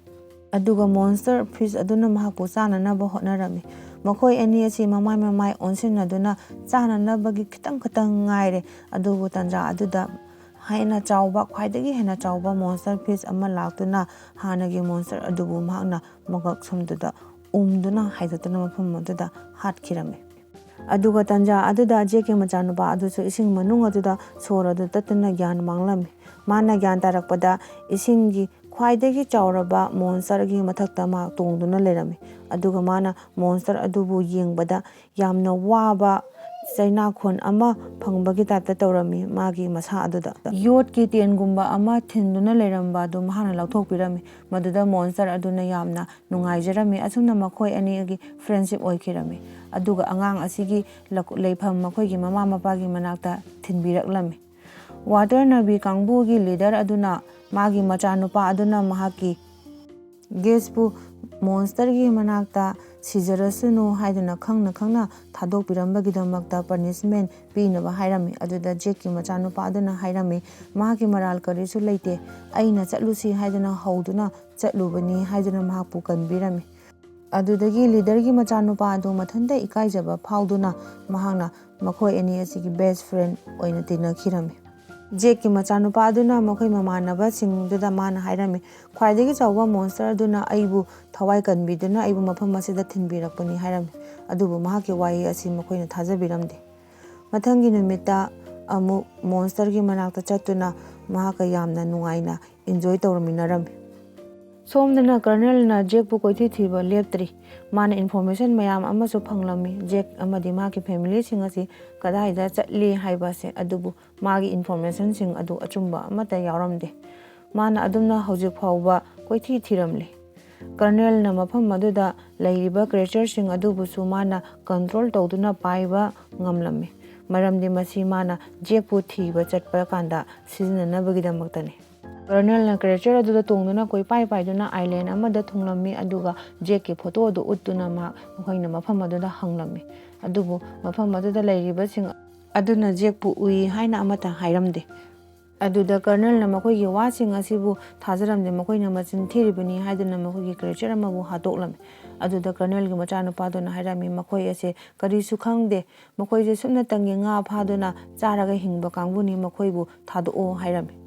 A: ꯑꯗꯨꯒ ꯃꯣꯟꯁꯇꯔ ꯐꯤꯁ ꯑꯗꯨꯅ ꯃꯍꯥꯛꯄꯨ ꯆꯥꯅꯅꯕ ꯍꯣꯠꯅꯔꯝꯃꯤ꯫ ꯃꯈꯣꯏ ꯑꯅꯤ ꯑꯁꯤ ꯃꯃꯥꯏ ꯃꯃꯥꯏ ꯑꯣꯟꯁꯤꯟꯅꯗꯨꯅ ꯆꯥꯅꯅꯕꯒꯤ ꯈꯤꯇꯪ ꯉꯥꯏꯔꯦ, ꯑꯗꯨꯕꯨ ꯇꯥꯟꯖꯥ ꯑꯗꯨꯗ ꯍꯦꯟꯅ ꯆꯥꯎꯕ, ꯈ꯭ꯋꯥꯏꯗꯒꯤ ꯍꯦꯟꯅ ꯆꯥꯎꯕ ꯃꯣꯟꯁꯇꯔ ꯐꯤꯁ ꯑꯃ ꯂꯥꯛꯇꯨꯅ ꯍꯥꯟꯅꯒꯤ ꯃꯣꯟꯁꯇꯔ ꯑꯗꯨꯕꯨ ꯃꯍꯥꯛꯅ ꯃꯉꯛꯁꯝꯗꯨꯗ ꯎꯝꯗꯨꯅ ꯍꯥꯏꯗꯣꯛꯇꯨꯅ ꯃꯐꯝ ꯑꯗꯨꯗ ꯍꯥꯠꯈꯤꯔꯝꯃꯤ꯫ ꯑꯗꯨꯒ ꯇꯥꯟꯖꯥ ꯑꯗꯨꯗ ꯖꯦꯛꯀꯤ ꯃꯆꯥꯅꯨꯄꯥ ꯑꯗꯨꯁꯨ ꯏꯁꯤꯡ ꯃꯅꯨꯡ ꯑꯗꯨꯗ ꯁꯣꯔ ꯑꯗꯨ ꯇꯠꯇꯨꯅ ꯒ꯭ꯌꯥꯟ ꯃꯥꯡꯂꯝꯃꯤ꯫ ꯃꯥꯅ ꯒ꯭ꯌꯥꯟ ꯇꯥꯔꯛꯄꯗ ꯏꯁꯤꯡꯒꯤ ꯈ꯭ꯋꯥꯏꯗꯒꯤ ꯆꯥꯎꯔꯕ ꯃꯣꯟꯁꯇꯔꯒꯤ ꯃꯊꯛꯇ ꯃꯍꯥꯛ ꯇꯣꯡꯗꯨꯅ ꯂꯩꯔꯝꯃꯤ ꯑꯗꯨꯒ ꯃꯥꯅ ꯃꯣꯟꯁꯇꯔ ꯑꯗꯨꯕꯨ ꯌꯦꯡꯕꯗ ꯌꯥꯝꯅ ꯋꯥꯕ ꯆꯩꯅꯥꯈꯣꯟ ꯑꯃ ꯐꯪꯕꯒꯤ ꯇꯥꯏꯞꯇ ꯇꯧꯔꯝꯃꯤ ꯃꯥꯒꯤ ꯃꯁꯥ ꯑꯗꯨꯗ ꯌꯣꯠꯀꯤ ꯇꯦꯟꯒꯨꯝꯕ ꯑꯃ ꯊꯤꯟꯗꯨꯅ ꯂꯩꯔꯝꯕ ꯑꯗꯨ ꯃꯍꯥꯛꯅ ꯂꯧꯊꯣꯛꯄꯤꯔꯝꯃꯤ ꯃꯗꯨꯗ ꯃꯣꯟꯁꯇꯔ ꯑꯗꯨꯅ ꯌꯥꯝꯅ ꯅꯨꯡꯉꯥꯏꯖꯔꯝꯃꯤ ꯑꯁꯨꯝꯅ ꯃꯈꯣꯏ ꯑꯅꯤꯒꯤ ꯐ꯭ꯔꯦꯟꯁꯤꯞ ꯑꯣꯏꯈꯤꯔꯝꯃꯤ ꯑꯗꯨꯒ ꯑꯉꯥꯡ ꯑꯁꯤꯒꯤ ꯂꯩꯐꯝ ꯃꯈꯣꯏꯒꯤ ꯃꯃꯥ ꯃꯄꯥꯒꯤ ꯃꯅꯥꯛꯇ ꯊꯤꯟꯕꯤꯔꯛꯂꯝꯃꯤ ꯋꯥꯇꯔ ꯅꯕꯤ ꯀꯥꯡꯕꯨꯒꯤ ꯂꯤꯗꯔ ꯑꯗꯨꯅ ꯃꯥꯒꯤ ꯃꯆꯥꯅꯨꯄꯥ ꯑꯗꯨꯅ ꯃꯍꯥꯛꯀꯤ ꯒꯦꯁꯄꯨ ꯃꯣꯟꯁꯇꯔꯒꯤ ꯃꯅꯥꯛꯇ ꯁꯤꯖꯔꯁꯅꯨ ꯍꯥꯏꯗꯨꯅ ꯈꯪꯅ ꯈꯪꯅ ꯊꯥꯗꯣꯛꯄꯤꯔꯝꯕꯒꯤꯗꯃꯛꯇ ꯄꯅꯤꯁꯃꯦꯟ ꯄꯤꯅꯕ ꯍꯥꯏꯔꯝꯃꯤ ꯑꯗꯨꯗ ꯖꯦꯛꯀꯤ ꯃꯆꯥꯅꯨꯄꯥ ꯑꯗꯨꯅ ꯍꯥꯏꯔꯝꯃꯤ ꯃꯍꯥꯛꯀꯤ ꯃꯔꯥꯜ ꯀꯔꯤꯁꯨ ꯂꯩꯇꯦ ꯑꯩꯅ ꯆꯠꯂꯨꯁꯤ ꯍꯥꯏꯗꯨꯅ ꯍꯧꯗꯨꯅ ꯆꯠꯂꯨꯕꯅꯤ ꯍꯥꯏꯗꯨꯅ ꯃꯍꯥꯛꯄꯨ ꯀꯟꯕꯤꯔꯝꯃꯤ ꯑꯗꯨꯗꯒꯤ ꯂꯤꯗꯔꯒꯤ ꯃꯆꯥꯅꯨꯄꯥ ꯑꯗꯨ ꯃꯊꯟꯇ ꯏꯀꯥꯏꯖꯕ ꯐꯥꯎꯗꯨꯅ ꯃꯍꯥꯛꯅ ꯃꯈꯣꯏ ꯑꯅꯤ ꯑꯁꯤꯒꯤ ꯕꯦꯁ ꯐ꯭ꯔꯦꯟ ꯑꯣꯏꯅ ꯇꯤꯟꯅꯈꯤꯔꯝꯃꯤ ꯖꯦꯛꯀꯤ ꯃꯆꯥꯅꯨꯄꯥ ꯑꯗꯨꯅ ꯃꯈꯣꯏ ꯃꯃꯥꯟꯅꯕꯁꯤꯡꯗꯨꯗ ꯃꯥꯅ ꯍꯥꯏꯔꯝꯃꯤ ꯈ꯭ꯋꯥꯏꯗꯒꯤ ꯆꯥꯎꯕ ꯃꯣꯟꯁꯇꯔ ꯑꯗꯨꯅ ꯑꯩꯕꯨ ꯊꯋꯥꯏ ꯀꯟꯕꯤꯗꯨꯅ ꯑꯩꯕꯨ ꯃꯐꯝ ꯑꯁꯤꯗ ꯊꯤꯟꯕꯤꯔꯛꯄꯅꯤ ꯍꯥꯏꯔꯝꯃꯤ ꯑꯗꯨꯕꯨ ꯃꯍꯥꯛꯀꯤ ꯋꯥꯍꯩ ꯑꯁꯤ ꯃꯈꯣꯏꯅ ꯊꯥꯖꯕꯤꯔꯝꯗꯦ ꯃꯊꯪꯒꯤ ꯅꯨꯃꯤꯠꯇ ꯑꯃꯨꯛ ꯃꯣꯟꯁꯇꯔꯒꯤ ꯃꯅꯥꯛꯇ ꯆꯠꯇꯨꯅ ꯃꯍꯥꯛꯀ ꯌꯥꯝꯅ ꯅꯨꯡꯉꯥꯏꯅ ꯏꯟꯖꯣꯏ ꯇꯧꯔꯝꯃꯤꯟꯅꯔꯝꯃꯤ ꯁꯣꯝꯗꯅ ꯀꯔꯅꯦꯜꯅ ꯖꯦꯛꯄꯨ ꯀꯣꯏꯊꯤ ꯊꯤꯕ ꯂꯦꯞꯇ꯭ꯔꯤ ꯃꯥꯅ ꯏꯟꯐꯣꯔꯃꯦꯁꯟ ꯃꯌꯥꯝ ꯑꯃꯁꯨ ꯐꯪꯂꯝꯃꯤ ꯖꯦꯛ ꯑꯃꯗꯤ ꯃꯍꯥꯛꯀꯤ ꯐꯦꯃꯤꯂꯤꯁꯤꯡ ꯑꯁꯤ ꯀꯗꯥꯏꯗ ꯆꯠꯂꯤ ꯍꯥꯏꯕꯁꯦ ꯑꯗꯨꯕꯨ ꯃꯥꯒꯤ ꯏꯟꯐꯣꯔꯃꯦꯁꯟꯁꯤꯡ ꯑꯗꯨ ꯑꯆꯨꯝꯕ ꯑꯃꯠꯇ ꯌꯥꯎꯔꯝꯗꯦ ꯃꯥꯅ ꯑꯗꯨꯝꯅ ꯍꯧꯖꯤꯛ ꯐꯥꯎꯕ ꯀꯣꯏꯊꯤ ꯊꯤꯔꯝꯂꯤ ꯀꯔꯅꯦꯜꯅ ꯃꯐꯝ ꯑꯗꯨꯗ ꯂꯩꯔꯤꯕ ꯀ꯭ꯔꯦꯆꯔꯁꯤꯡ ꯑꯗꯨꯕꯨꯁꯨ ꯃꯥꯅ ꯀꯟꯇ꯭ꯔꯣꯜ ꯇꯧꯗꯨꯅ ꯄꯥꯏꯕ ꯉꯝꯂꯝꯃꯤ ꯃꯔꯝꯗꯤ ꯃꯁꯤ ꯃꯥꯅ ꯖꯦꯛꯄꯨ ꯊꯤꯕ ꯆꯠꯄ ꯀꯥꯟꯗ ꯁꯤꯖꯤꯟꯅꯅꯕꯒꯤꯗꯃꯛꯇꯅꯤ ꯀꯔꯅꯦꯜꯅ ꯀ꯭ꯔꯦꯆꯔ ꯑꯗꯨꯗ ꯇꯣꯡꯗꯨꯅ ꯀꯣꯏꯄꯥꯏ ꯄꯥꯏꯗꯨꯅ ꯑꯥꯏꯂꯦꯟ ꯑꯃꯗ ꯊꯨꯡꯂꯝꯃꯤ ꯑꯗꯨꯒ ꯖꯦꯛꯀꯤ ꯐꯣꯇꯣ ꯑꯗꯨ ꯎꯠꯇꯨꯅ ꯃꯈꯣꯏꯅ ꯃꯐꯝ ꯑꯗꯨꯗ ꯍꯪꯂꯝꯃꯤ ꯑꯗꯨꯕꯨ ꯃꯐꯝ ꯑꯗꯨꯗ ꯂꯩꯔꯤꯕꯁꯤꯡ ꯑꯗꯨꯅ ꯖꯦꯛꯄꯨ ꯎꯏ ꯍꯥꯏꯅ ꯑꯃꯠꯇ ꯍꯥꯏꯔꯝꯗꯦ ꯑꯗꯨꯗ ꯀꯔꯅꯦꯜꯅ ꯃꯈꯣꯏꯒꯤ ꯋꯥꯁꯤꯡ ꯑꯁꯤꯕꯨ ꯊꯥꯖꯔꯝꯗꯦ ꯃꯈꯣꯏꯅ ꯃꯆꯤꯟ ꯊꯤꯔꯤꯕꯅꯤ ꯍꯥꯏꯗꯨꯅ ꯃꯈꯣꯏꯒꯤ ꯀ꯭ꯔꯦꯆꯔ ꯑꯃꯕꯨ ꯍꯥꯠꯇꯣꯛꯂꯝꯃꯤ ꯑꯗꯨꯗ ꯀꯔꯅꯦꯜꯒꯤ ꯃꯆꯥꯅꯨꯄꯥꯗꯨꯅ ꯍꯥꯏꯔꯝꯃꯤ ꯃꯈꯣꯏ ꯑꯁꯦ ꯀꯔꯤꯁꯨ ꯈꯪꯗꯦ ꯃꯈꯣꯏꯁꯦ ꯁꯨꯞꯅꯇꯪꯒꯤ ꯉꯥ ꯐꯥꯗꯨꯅ ꯆꯥꯔꯒ ꯍꯤꯡꯕ ꯀꯥꯡꯕꯨꯅꯤ ꯃꯈꯣꯏꯕꯨ ꯊꯥꯗꯣꯛꯑꯣ ꯍꯥꯏꯔꯝꯃꯤ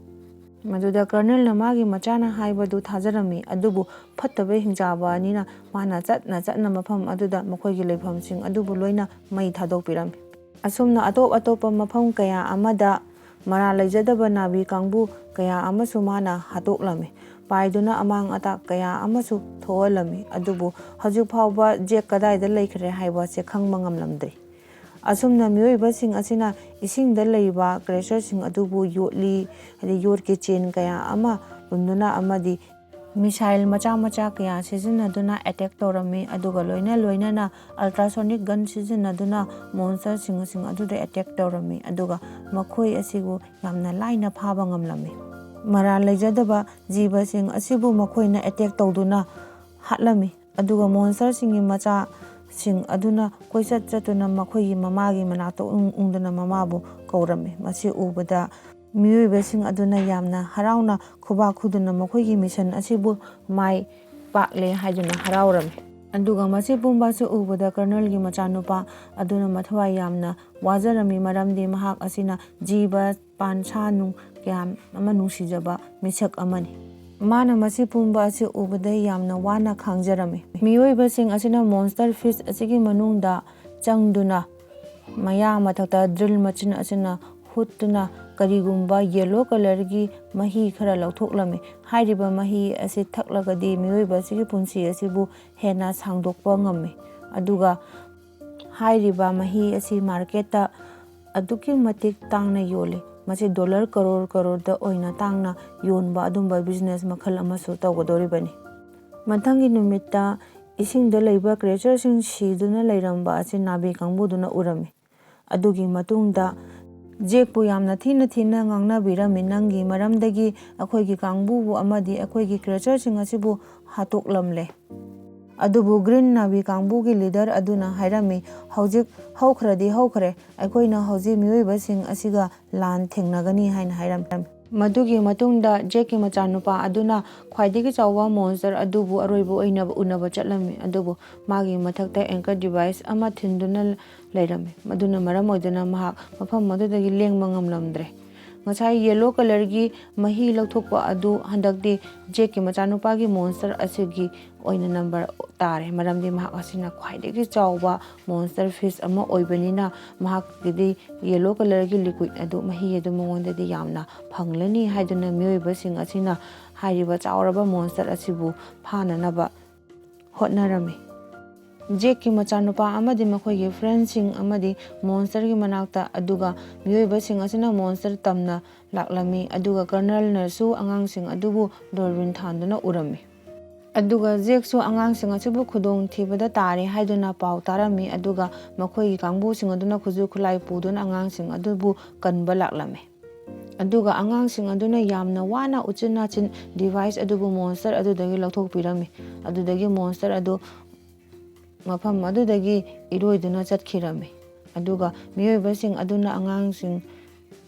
A: ꯃꯗꯨꯗ ꯀꯔꯅꯦꯜꯅ ꯃꯥꯒꯤ ꯃꯆꯥꯅ ꯍꯥꯏꯕꯗꯨ ꯊꯥꯖꯔꯝꯃꯤ ꯑꯗꯨꯕꯨ ꯐꯠꯇꯕ ꯍꯤꯡꯆꯥꯕ ꯑꯅꯤꯅ ꯃꯥꯅ ꯆꯠꯅ ꯃꯐꯝ ꯑꯗꯨꯗ ꯃꯈꯣꯏꯒꯤ ꯂꯩꯐꯝꯁꯤꯡ ꯑꯗꯨꯕꯨ ꯂꯣꯏꯅ ꯃꯩ ꯊꯥꯗꯣꯛꯄꯤꯔꯝꯃꯤ ꯑꯁꯨꯝꯅ ꯑꯇꯣꯞ ꯑꯇꯣꯞꯄ ꯃꯐꯝ ꯀꯌꯥ ꯑꯃꯗ ꯃꯔꯥꯜ ꯂꯩꯖꯗꯕ ꯅꯥꯕꯤ ꯀꯥꯡꯕꯨ ꯀꯌꯥ ꯑꯃꯁꯨ ꯃꯥꯅ ꯍꯥꯠꯇꯣꯛꯂꯝꯃꯤ ꯄꯥꯏꯗꯨꯅ ꯑꯃꯥꯡ ꯑꯇꯥ ꯀꯌꯥ ꯑꯃꯁꯨ ꯊꯣꯛꯍꯜꯂꯝꯃꯤ ꯑꯗꯨꯕꯨ ꯍꯧꯖꯤꯛ ꯐꯥꯎꯕ ꯖꯦꯛ ꯀꯗꯥꯏꯗ ꯂꯩꯈ꯭ꯔꯦ ꯍꯥꯏꯕꯁꯦ ꯈꯪꯕ ꯉꯝꯂꯝꯗ꯭ꯔꯤ ꯑꯁꯨꯝꯅ ꯃꯤꯑꯣꯏꯕꯁꯤꯡ ꯑꯁꯤꯅ ꯏꯁꯤꯡꯗ ꯂꯩꯕ ꯀ꯭ꯔꯦꯆꯔꯁꯤꯡ ꯑꯗꯨꯕꯨ ꯌꯣꯠꯂꯤ ꯌꯣꯠꯀꯤ ꯆꯦꯟ ꯀꯌꯥ ꯑꯃ ꯄꯨꯟꯗꯨꯅ ꯑꯃꯗꯤ ꯃꯤꯁꯥꯏꯜ ꯃꯆꯥ ꯀꯌꯥ ꯁꯤꯖꯤꯟꯅꯗꯨꯅ ꯑꯦꯇꯦꯛ ꯇꯧꯔꯝꯃꯤ ꯑꯗꯨꯒ ꯂꯣꯏꯅꯅ ꯑꯜꯇ꯭ꯔꯥꯁꯣꯅꯤꯛ ꯒꯟ ꯁꯤꯖꯤꯟꯅꯗꯨꯅ ꯃꯣꯟꯁꯇꯔꯁꯤꯡ ꯑꯗꯨꯗ ꯑꯦꯇꯦꯛ ꯇꯧꯔꯝꯃꯤ ꯑꯗꯨꯒ ꯃꯈꯣꯏ ꯑꯁꯤꯕꯨ ꯌꯥꯝꯅ ꯂꯥꯏꯅ ꯐꯥꯕ ꯉꯝꯂꯝꯃꯤ ꯃꯔꯥꯜ ꯂꯩꯖꯗꯕ ꯖꯤꯕꯁꯤꯡ ꯑꯁꯤꯕꯨ ꯃꯈꯣꯏꯅ ꯑꯦꯇꯦꯛ ꯇꯧꯗꯨꯅ ꯍꯥꯠꯂꯝꯃꯤ ꯑꯗꯨꯒ ꯃꯣꯟꯁꯇꯔꯁꯤꯡꯒꯤ ꯃꯆꯥꯁꯤꯡ ꯑꯗꯨꯅ ꯀꯣꯏꯆꯠ ꯆꯠꯇꯨꯅ ꯃꯈꯣꯏꯒꯤ ꯃꯃꯥꯒꯤ ꯃꯅꯥꯛꯇ ꯎꯪꯗꯨꯅ ꯃꯃꯥꯕꯨ ꯀꯧꯔꯝꯃꯤ ꯃꯁꯤ ꯎꯕꯗ ꯃꯤꯑꯣꯏꯕꯁꯤꯡ ꯑꯗꯨꯅ ꯌꯥꯝꯅ ꯍꯔꯥꯎꯅ ꯈꯨꯕꯥꯛ ꯈꯨꯗꯨꯅ ꯃꯈꯣꯏꯒꯤ ꯃꯤꯁꯟ ꯑꯁꯤꯕꯨ ꯃꯥꯏ ꯄꯥꯛꯂꯦ ꯍꯥꯏꯗꯨꯅ ꯍꯔꯥꯎꯔꯝꯃꯤ ꯑꯗꯨꯒ ꯃꯁꯤ ꯄꯨꯝꯕꯁꯨ ꯎꯕꯗ ꯀꯔꯅꯦꯜꯒꯤ ꯃꯆꯥꯅꯨꯄꯥ ꯑꯗꯨꯅ ꯃꯊꯋꯥꯏ ꯌꯥꯝꯅ ꯋꯥꯖꯔꯝꯃꯤ ꯃꯔꯝꯗꯤ ꯃꯍꯥꯛ ꯑꯁꯤꯅ ꯖꯤꯕ ꯄꯥꯟ ꯁꯥ ꯅꯨꯡ ꯀꯌꯥ ꯑꯃ ꯅꯨꯡꯁꯤꯖꯕ ꯃꯤꯁꯛ ꯑꯃꯅꯤ ꯃꯥꯅ ꯃꯁꯤ ꯄꯨꯝꯕ ꯑꯁꯤ ꯎꯕꯗ ꯌꯥꯝꯅ ꯋꯥꯅ ꯈꯥꯡꯖꯔꯝꯃꯤ ꯃꯤꯑꯣꯏꯕꯁꯤꯡ ꯑꯁꯤꯅ ꯃꯣꯟꯁꯇꯔ ꯐꯤꯁ ꯑꯁꯤꯒꯤ ꯃꯅꯨꯡꯗ ꯆꯪꯗꯨꯅ ꯃꯌꯥ ꯃꯊꯛꯇ ꯗ꯭ꯔꯤꯜ ꯃꯆꯤꯟ ꯑꯁꯤꯅ ꯍꯨꯠꯇꯨꯅ ꯀꯔꯤꯒꯨꯝꯕ ꯌꯦꯜꯂꯣ ꯀꯂꯔꯒꯤ ꯃꯍꯤ ꯈꯔ ꯂꯧꯊꯣꯛꯂꯝꯃꯤ ꯍꯥꯏꯔꯤꯕ ꯃꯍꯤ ꯑꯁꯤ ꯊꯛꯂꯒꯗꯤ ꯃꯤꯑꯣꯏꯕ ꯑꯁꯤꯒꯤ ꯄꯨꯟꯁꯤ ꯑꯁꯤꯕꯨ ꯍꯦꯟꯅ ꯁꯥꯡꯗꯣꯛꯄ ꯉꯝꯃꯤ ꯑꯗꯨꯒ ꯍꯥꯏꯔꯤꯕ ꯃꯍꯤ ꯑꯁꯤ ꯃꯥꯔꯀꯦꯠꯇ ꯑꯗꯨꯛꯀꯤ ꯃꯇꯤꯛ ꯇꯥꯡꯅ ꯌꯣꯜꯂꯤ ꯃꯁꯤ $1 ꯀꯔꯣꯔꯗ ꯑꯣꯏꯅ ꯇꯥꯡꯅ ꯌꯣꯟꯕ ꯑꯗꯨꯝꯕ ꯕꯤꯖꯤꯅꯦꯁ ꯃꯈꯜ ꯑꯃꯁꯨ ꯇꯧꯒꯗꯧꯔꯤꯕꯅꯤ ꯃꯊꯪꯒꯤ ꯅꯨꯃꯤꯠꯇ ꯏꯁꯤꯡꯗ ꯂꯩꯕ ꯀ꯭ꯔꯦꯆꯔꯁꯤꯡ ꯁꯤꯗꯨꯅ ꯂꯩꯔꯝꯕ ꯑꯁꯤ ꯅꯥꯕꯤ ꯀꯥꯡꯕꯨꯗꯨꯅ ꯎꯔꯝꯃꯤ ꯑꯗꯨꯒꯤ ꯃꯇꯨꯡꯗ ꯖꯦꯛꯄꯨ ꯌꯥꯝꯅ ꯊꯤꯅ ꯉꯥꯡꯅꯕꯤꯔꯝꯃꯤ ꯅꯪꯒꯤ ꯃꯔꯝꯗꯒꯤ ꯑꯩꯈꯣꯏꯒꯤ ꯀꯥꯡꯕꯨꯕꯨ ꯑꯃꯗꯤ ꯑꯩꯈꯣꯏꯒꯤ ꯀ꯭ꯔꯦꯆꯔꯁꯤꯡ ꯑꯁꯤꯕꯨ ꯍꯥꯠꯇꯣꯛꯂꯝꯂꯦ ꯑꯗꯨꯕꯨ ꯒ꯭ꯔꯤꯟ ꯅꯥꯕꯤ ꯀꯥꯡꯕꯨꯒꯤ ꯂꯤꯗꯔ ꯑꯗꯨꯅ ꯍꯥꯏꯔꯝꯃꯤ ꯍꯧꯖꯤꯛ ꯍꯧꯈ꯭ꯔꯗꯤ ꯍꯧꯈ꯭ꯔꯦ ꯑꯩꯈꯣꯏꯅ ꯍꯧꯖꯤꯛ ꯃꯤꯑꯣꯏꯕꯁꯤꯡ ꯑꯁꯤꯒ ꯂꯥꯟ ꯊꯦꯡꯅꯒꯅꯤ ꯍꯥꯏꯅ ꯍꯥꯏꯔꯝꯃꯤ ꯃꯗꯨꯒꯤ ꯃꯇꯨꯡꯗ ꯖꯦꯛꯀꯤ ꯃꯆꯥꯅꯨꯄꯥ ꯑꯗꯨꯅ ꯈ꯭ꯋꯥꯏꯗꯒꯤ ꯆꯥꯎꯕ ꯃꯣꯟꯁꯇꯔ ꯑꯗꯨꯕꯨ ꯑꯔꯣꯏꯕ ꯑꯣꯏꯅ ꯎꯅꯕ ꯆꯠꯂꯝꯃꯤ ꯑꯗꯨꯕꯨ ꯃꯥꯒꯤ ꯃꯊꯛꯇ ꯑꯦꯡꯀꯔ ꯗꯤꯚꯥꯏꯁ ꯑꯃ ꯊꯤꯟꯗꯨꯅ ꯂꯩꯔꯝꯃꯤ ꯃꯗꯨꯅ ꯃꯔꯝ ꯑꯣꯏꯗꯨꯅ ꯃꯍꯥꯛ ꯃꯐꯝ ꯑꯗꯨꯗꯒꯤ ꯂꯦꯡꯕ ꯉꯝꯂꯝꯗ꯭ꯔꯦ ꯉꯁꯥꯏ ꯌꯦꯜꯂꯣ ꯀꯂꯔꯒꯤ ꯃꯍꯤ ꯂꯧꯊꯣꯛꯄ ꯑꯗꯨ ꯍꯟꯗꯛꯇꯤ ꯖꯦꯛꯀꯤ ꯃꯆꯥꯅꯨꯄꯥꯒꯤ ꯃꯣꯟꯁꯇꯔ ꯑꯁꯤꯒꯤ ꯑꯣꯏꯅ ꯅꯝꯕꯔ ꯇꯥꯔꯦ, ꯃꯔꯝꯗꯤ ꯃꯍꯥꯛ ꯑꯁꯤꯅ ꯈ꯭ꯋꯥꯏꯗꯒꯤ ꯆꯥꯎꯕ ꯃꯣꯟꯁꯇꯔ ꯐꯤꯁ ꯑꯃ ꯑꯣꯏꯕꯅꯤꯅ ꯃꯍꯥꯛꯀꯤꯗꯤ ꯌꯦꯜꯂꯣ ꯀꯂꯔꯒꯤ ꯂꯤꯀ꯭ꯋꯤꯠ ꯑꯗꯨ ꯃꯍꯤ ꯑꯗꯨ ꯃꯉꯣꯟꯗꯗꯤ ꯌꯥꯝꯅ ꯐꯪꯂꯅꯤ ꯍꯥꯏꯗꯨꯅ ꯃꯤꯑꯣꯏꯕꯁꯤꯡ ꯑꯁꯤꯅ ꯍꯥꯏꯔꯤꯕ ꯆꯥꯎꯔꯕ ꯃꯣꯟꯁꯇꯔ ꯑꯁꯤꯕꯨ ꯐꯥꯅꯅꯕ ꯍꯣꯠꯅꯔꯝꯃꯤ꯫ ꯖꯦꯛꯀꯤ ꯃꯆꯥꯅꯨꯄꯥ ꯑꯃꯗꯤ ꯃꯈꯣꯏꯒꯤ ꯐ꯭ꯔꯦꯟꯁꯤꯡ ꯑꯃꯗꯤ ꯃꯣꯟꯁꯇꯔꯒꯤ ꯃꯅꯥꯛꯇ ꯑꯗꯨꯒ ꯃꯤꯑꯣꯏꯕꯁꯤꯡ ꯑꯁꯤꯅ ꯃꯣꯟꯁꯇꯔ ꯇꯝꯅ ꯂꯥꯛꯂꯝꯃꯤ, ꯑꯗꯨꯒ ꯀꯔꯅꯜꯅꯁꯨ ꯑꯉꯥꯡꯁꯤꯡ ꯑꯗꯨꯕꯨ ꯗꯣꯔꯕꯤꯟ ꯊꯥꯟꯗꯨꯅ ꯎꯔꯝꯃꯤ꯫ ꯑꯗꯨꯒ ꯖꯦꯛꯁꯨ ꯑꯉꯥꯡꯁꯤꯡ ꯑꯁꯤꯕꯨ ꯈꯨꯗꯣꯡꯊꯤꯕꯗ ꯇꯥꯔꯦ ꯍꯥꯏꯗꯨꯅ ꯄꯥꯎ ꯇꯥꯔꯝꯃꯤ, ꯑꯗꯨꯒ ꯃꯈꯣꯏꯒꯤ ꯀꯥꯡꯕꯨꯁꯤꯡ ꯑꯗꯨꯅ ꯈꯨꯠꯁꯨ ꯈꯨꯠꯂꯥꯏ ꯄꯨꯗꯨꯅ ꯑꯉꯥꯡꯁꯤꯡ ꯑꯗꯨꯕꯨ ꯀꯟꯕ ꯂꯥꯛꯂꯝꯃꯤ꯫ ꯑꯗꯨꯒ ꯑꯉꯥꯡꯁꯤꯡ ꯑꯗꯨꯅ ꯌꯥꯝꯅ ꯋꯥꯅ ꯎꯆꯤꯟ-ꯅꯥꯆꯤꯟ ꯗꯤꯚꯥꯏꯁ ꯑꯗꯨꯕꯨ ꯃꯣꯟꯁꯇꯔ ꯑꯗꯨꯗꯒꯤ ꯂꯧꯊꯣꯛꯄꯤꯔꯝꯃꯤ꯫ ꯑꯗꯨꯗꯒꯤ ꯃꯣꯟꯁꯇꯔ ꯑꯗꯨ ꯃꯐꯝ ꯑꯗꯨꯗꯒꯤ ꯏꯔꯣꯏꯗꯨꯅ ꯆꯠꯈꯤꯔꯝꯃꯤ꯫ ꯑꯗꯨꯒ ꯃꯤꯑꯣꯏꯕꯁꯤꯡ ꯑꯗꯨꯅ ꯑꯉꯥꯡꯁꯤꯡ